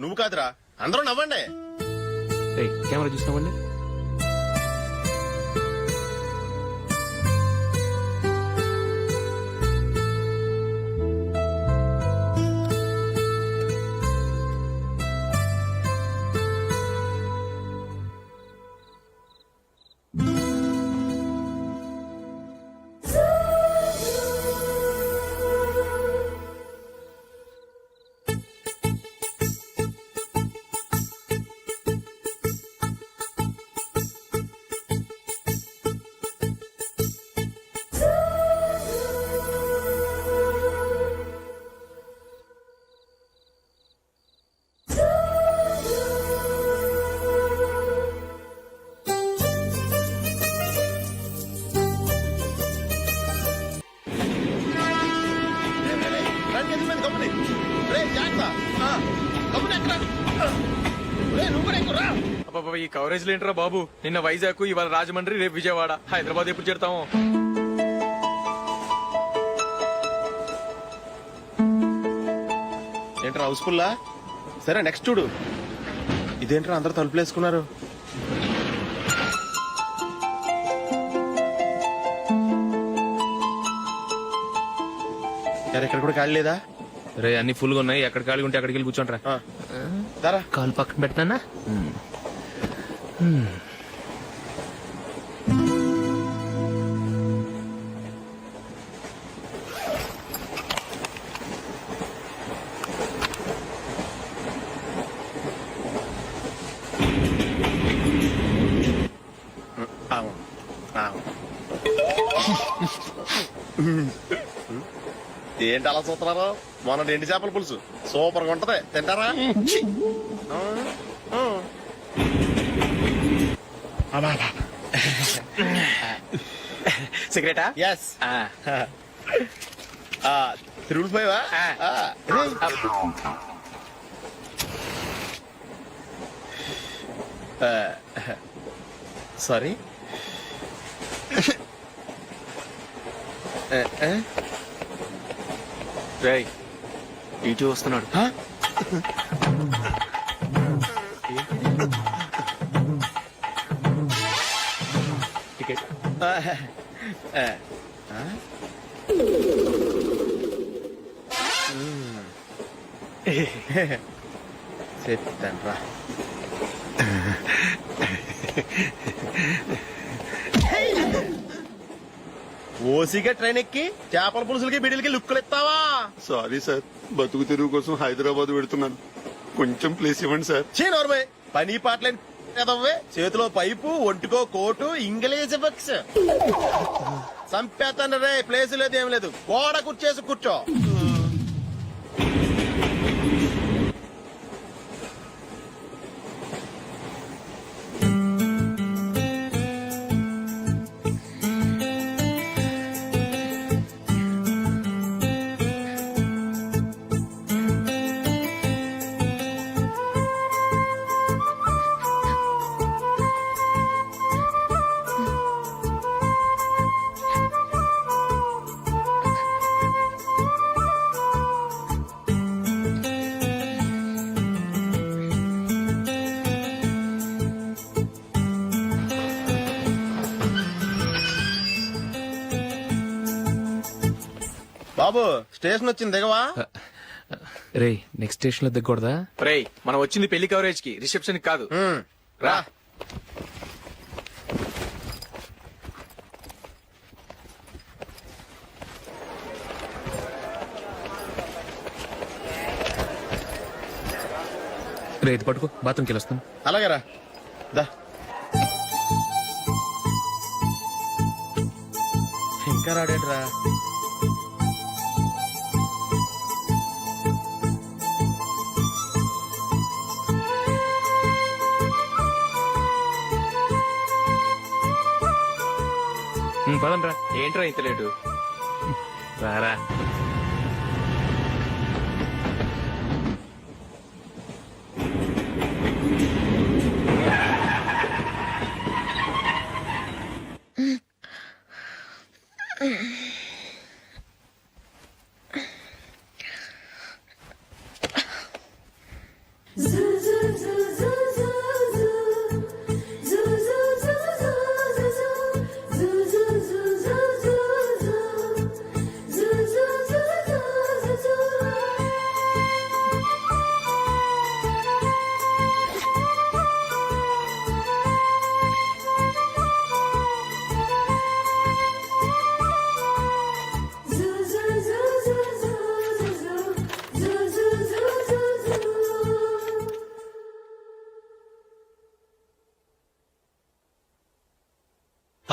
నువ్వు కాదురా, అందరూ నవ్వండి. ఏయ్, కెమెరా చూసినావండి. ఈ కవరేజ్ లేంట్రా బాబు. నిన్న వైజాగ్, ఇవాళ రాజమండ్రి, రేపు విజయవాడ, హైదరాబాద్ ఎప్పుడు చేరుతాము? ఏంట్రా హౌస్ఫుల్లా? సరే, నెక్స్ట్ చూడు. ఇదేంట్రా అందరు తలుపులు వేసుకున్నారు? ఇక్కడ కూడా ఖాళీ లేదా? రే, అన్ని ఫుల్ గా ఉన్నాయి. ఎక్కడ ఖాళీ ఉంటే అక్కడికి వెళ్ళి కూర్చోంటారా. దారా, కాలు పక్కన పెడతానా? ఏంటి అలా చూస్తున్నారు? మొన్న ఎండి చేపల పులుసు సూపర్ గా ఉంటది, తింటారా? సిగరెటా? ఎస్. తిరుగులు పోయావా? సారీ. రేయ్, ఇటు వస్తున్నాడు. టికెట్. చెప్తాను రా. ఓసిగా ట్రైన్ ఎక్కి చేపల పులుసులకి బిడిలకి లుక్కులు ఇస్తావా? సారీ సార్, బతుకు తెరువు కోసం హైదరాబాద్ పెడుతున్నాను. కొంచెం ప్లేస్ ఇవ్వండి సార్. చే నోర్మే, పని పాటలేని ఎదవ్వే, చేతిలో పైపు, ఒంటికో కోటు, ఇంగ్లీష్ బుక్స్. సంపేతన రే, ప్లేస్ లేదు ఏం లేదు, గోడ కుర్చేసి కూర్చో. బాబు స్టేషన్ వచ్చింది దిగవా? రే నెక్స్ట్ స్టేషన్ లో దిగకూడదా? రేయ్, మనం వచ్చింది పెళ్లి కవరేజ్ కి, రిసెప్షన్ కాదు. రా. రే ఇది పట్టుకో, బాత్రూమ్కి వెళ్ళొస్తాను. అలాగే రా. దా. ఇంకా రాడేంట్రా? పదండ్రా. ఏంట్రా ఇంత లేటు? రారా.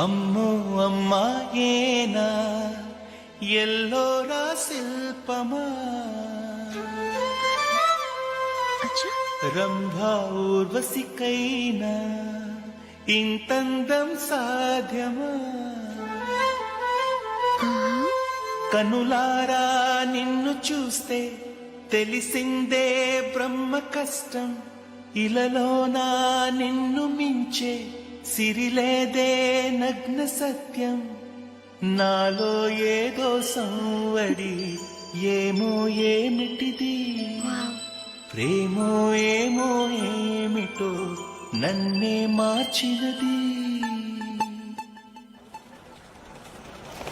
అమ్మో అమ్మాయేనా ఎల్లోరా శిల్పమా రంభా ఊర్వశికైనా ఇంతందం సాధ్యమా కనులారా నిన్ను చూస్తే తెలిసిందే బ్రహ్మ కష్టం ఇలలోనా నిన్ను మించే సిరిలేదే నగ్న సత్యం నాలో ఏదో సంవడి ఏమో ఏమిటిది ప్రేమో ఏమో ఏమిటో నన్నే మార్చినది.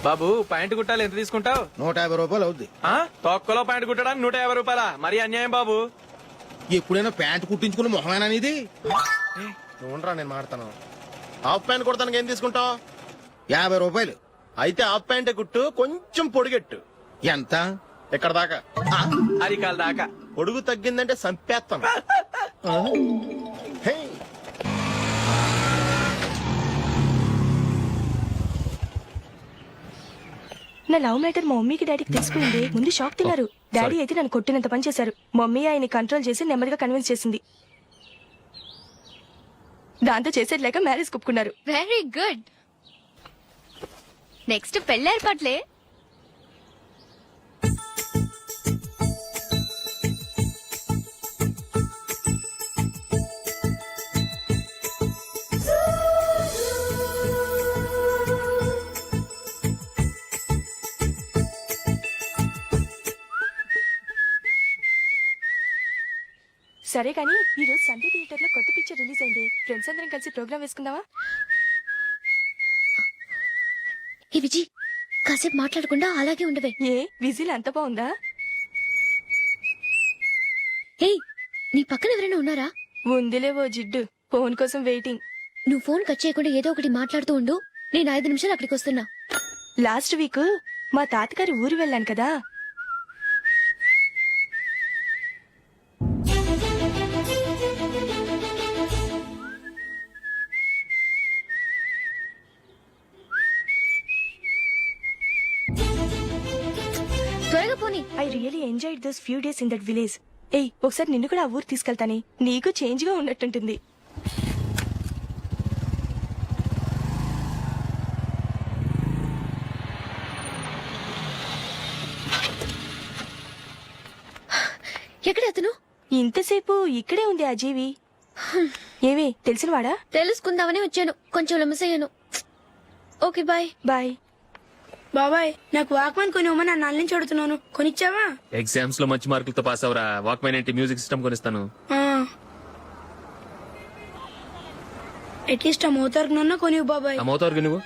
బాబు ప్యాంటు కుట్టాలి, ఎంత తీసుకుంటావు? 150 రూపాయలు అవుద్ది. తొక్కలో ప్యాంటు కుట్టడానికి 150 రూపాయల? మరి అన్యాయం బాబు. ఎప్పుడైనా ప్యాంట్ కుట్టించుకున్న మొహమేనా ఇది? చూడరా నేను మాడతాను. హాఫ్ ప్యాంట్ కుడతానికి ఏం తీసుకుంటావు? 50 రూపాయలు. అయితే హాఫ్ ప్యాంటే కుట్టు, కొంచెం పొడిగెట్టు. ఎంత? ఎక్కడ దాకా? అరికాల దాకా. పొడుగు తగ్గిందంటే సంపేస్తాను. హే. నా లవ్ మ్యాటర్ మా మమ్మీకి డాడీకి తెలిసిపోయింది. ముందు షాక్ తిన్నారు. డాడీ అయితే నన్ను కొట్టినంత పని చేశారు. మమ్మీ ఆయన్ని కంట్రోల్ చేసి నెమ్మదిగా కన్విన్స్ చేసింది. దాంతో చేసేది లేక మ్యారేజ్ ఒప్పుకున్నారు. Very good. నెక్స్ట్ పెళ్లి ఏర్పాట్లే. సరే కానీ ఈ రోజు సండే థియేటర్ లో కొత్త పిక్చర్ రిలీజ్ అయింది. ఫ్రెండ్స్ అందరం కలిసి ప్రోగ్రామ్ వేసుకుందామా? ఏ విజి, కాసేపు మాట్లాడకుండా అలాగే ఉండవే. ఏ విజిల్ అంత బాగుందా? ఏయ్, నీ పక్కన ఎవరైనా ఉన్నారా? ఉందిలే ఓ జిడ్డు, ఫోన్ కోసం వెయిటింగ్. నువ్వు ఫోన్ కట్ చేయకుండా ఏదో ఒకటి మాట్లాడుతూ ఉండు. నేను 5 నిమిషాలు అక్కడికి వస్తున్నా. లాస్ట్ వీక్ మా తాతగారి ఊరు వెళ్ళాను కదా, త్వరగా పోనీ. I really enjoyed this few days in that village. ఏయ్ ఒకసారి నిన్ను కూడా ఆ ఊరు తీసుకెళ్తానే, నీకు చేంజ్ గా ఉన్నట్టుంటుంది. ఎక్కడ అతను? ఇంతసేపు ఇక్కడే ఉంది ఆ జీవి. ఏవే తెలిసినవాడా? తెలుసుకుందామని వచ్చాను, కొంచెం లెమసయ్యాను. Okay bye. బాయ్. బాబాయ్ నాకు వాక్మన్ కొనివ్వమని నా నాన్న నుంచి అడుగుతున్నాను, కొనిచ్చావా? ఎగ్జామ్స్ లో మంచి మార్కులతో పాస్ అవరా, వాక్మెన్ ఏంటి మ్యూజిక్ సిస్టమ్ కొనిస్తాను. అట్లీస్ట్ ఆ మోతార్కు నన్న కొనివ్వు బాబాయ్. ఆ మోతారు నువ్వు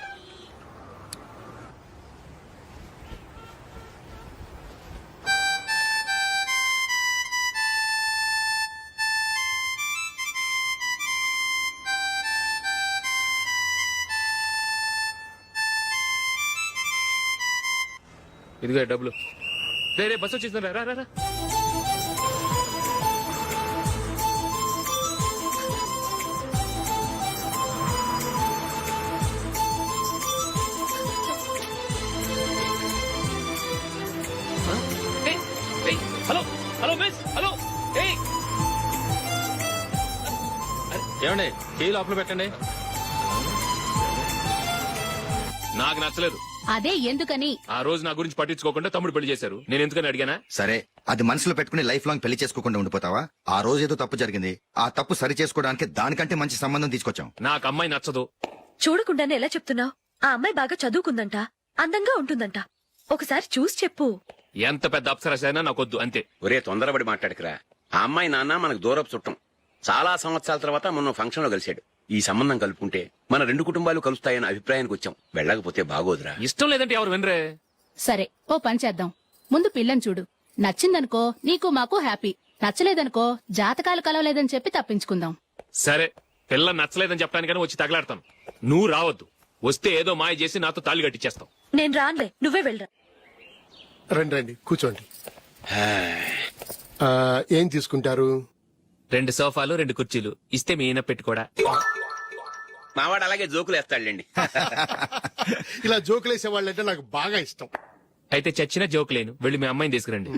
ఇదిగో డబ్బులు. రే బస్ వచ్చేసింది, రా రా రా. Hello hello miss, hello. ఏమండి కీ లోపల పెట్టండి. నాకు నచ్చలేదు. అదే ఎందుకని? ఆ రోజు నా గురించి పట్టించుకోకుండా తమ్ముడు పెళ్లి చేశారు. నేను ఎందుకని అడిగానా? సరే అది మనసులో పెట్టుకుని లైఫ్ లాంగ్ పెళ్లి చేసుకోకుండా ఉండిపోతావా? ఆ రోజు ఏదో తప్పు జరిగింది, ఆ తప్పు సరి చేసుకోవడానికి దానికంటే మంచి సంబంధం తీసుకొచ్చాం. నాకు అమ్మాయి నచ్చదు. చూడకుండానే ఎలా చెప్తున్నావు? ఆ అమ్మాయి బాగా చదువుకుందంట, అందంగా ఉంటుందంట. ఒకసారి చూసి చెప్పు. ఎంత పెద్ద అప్సరసైనా నాకొద్దు, అంతే. ఒరే తొందరపడి మాట్లాడకురా. ఆ అమ్మాయి నాన్న మనకు దూరపు చుట్టం. చాలా సంవత్సరాల తర్వాత మొన్న ఫంక్షన్ లో కలిశాడు. ఈ సంబంధం కలుపుకుంటే మన రెండు కుటుంబాలు కలుస్తాయన్న అభిప్రాయానికి వచ్చాం. వెళ్ళకపోతే బాగోదురా. ఇష్టం లేదంటే ఎవరు వినరే. సరే ఓ పని చేద్దాం. ముందు పిల్లని చూడు, నచ్చిందనుకో నీకు మాకు హ్యాపీ, నచ్చలేదనుకో జాతకాలు కలవలేదని చెప్పి తప్పించుకుందాం. సరే పిల్ల నచ్చలేదని చెప్పడానికని వచ్చి తగలాడతాను. నువ్వు రావద్దు. వస్తే ఏదో మాయ చేసి నాతో తాళి కట్టించేస్తావు. నేను రానులే, నువ్వే వెళ్ళరా. రండి రండి కూర్చోండి. ఏం తీసుకుంటారు? 2 సోఫాలు 2 కుర్చీలు ఇస్తే మీ ఈయన పెట్టుకోడా. మావాడు అలాగే జోకులు వేస్తాడులేండి. ఇలా జోకులేసే వాళ్ళంటే నాకు బాగా ఇష్టం. అయితే చచ్చిన జోక్ లేను, వెళ్ళి మీ అమ్మాయిని తీసుకురండి.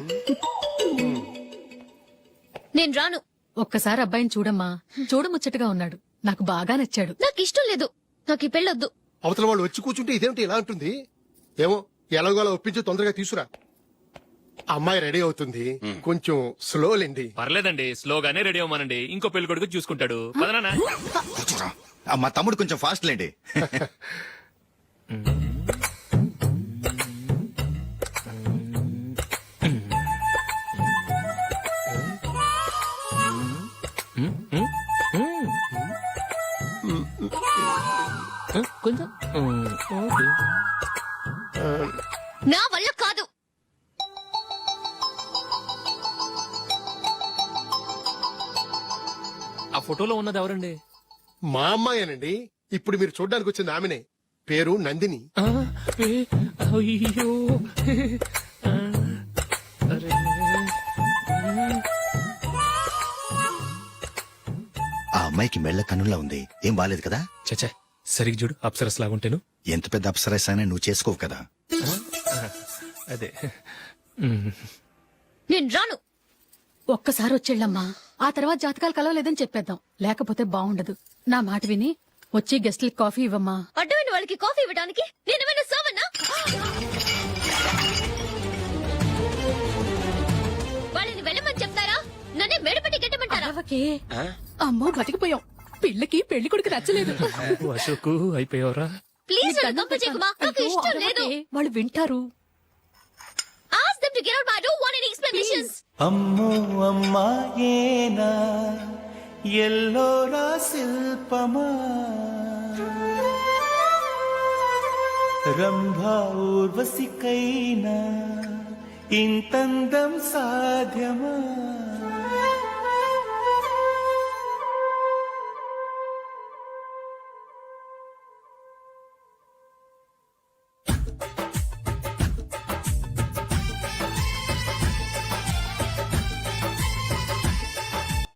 నేను రాను. ఒక్కసారి అబ్బాయిని చూడమ్మా, చూడముచ్చటగా ఉన్నాడు, నాకు బాగా నచ్చాడు. నాకు ఇష్టం లేదు, నాకు ఈ పెళ్ళొద్దు. అవతల వాళ్ళు వచ్చి కూర్చుంటే ఇదేమిటి ఇలా ఉంటుంది? ఏమో ఎలాగోలా ఒప్పించి తొందరగా తీసురా. అమ్మాయి రెడీ అవుతుంది, కొంచెం స్లో లేండి. పర్లేదండి, స్లోగానే రెడీ అవ్వమానండి. ఇంకో పెళ్లి కొడుకు చూసుకుంటాడు. పదనా. కూర్చోరా. మా తమ్ముడు కొంచెం ఫాస్ట్ లేండి. కొంచెం నా వల్ల కాదు. ఆ ఫోటోలో ఉన్నది ఎవరండి? మా అమ్మాయేనండి. ఇప్పుడు మీరు చూడడానికి వచ్చింది ఆమెనే. పేరు నందిని. అయ్యో ఆ అమ్మాయికి మెళ్ళ కన్నులా ఉంది, ఏం బాలేదు కదా? చచ్చా సరిగ్గా చూడు, అప్సరస్ లాగుంటేను. ఎంత పెద్ద అప్సరస్ అయినా నువ్వు చేసుకోవు కదా. అదే. నేను రాను. ఒక్కసారి వచ్చేళ్ళమ్మా, ఆ తర్వాత జాతకాలు కలవలేదని చెప్పేద్దాం, లేకపోతే బాగుండదు. నా మాట విని వచ్చి గెస్ట్లకి కాఫీ ఇవ్వమ్మా. అడ్డమైన వాళ్ళకి కాఫీ ఇవ్వడానికి నేనేమైనా సోమన్నా? వాళ్ళని వెళ్ళమని చెప్తారా, నన్నే మేడపట్టి గెట్టమంటారా? అమ్మో బతికిపోయాం, పిల్లకి పెళ్లి కొడుకు నచ్చలేదు. అశోకు అయిపోయావరా? ప్లీజ్ నాకు ఇష్టం లేదు. వాళ్ళు వింటారు. Ask them to get out, but I don't want any explanations. అమ్మో అమ్మాయేనా ఎల్లోరా శిల్పమా రంభా ఊర్వశికైనా ఇంతందం సాధ్యమా?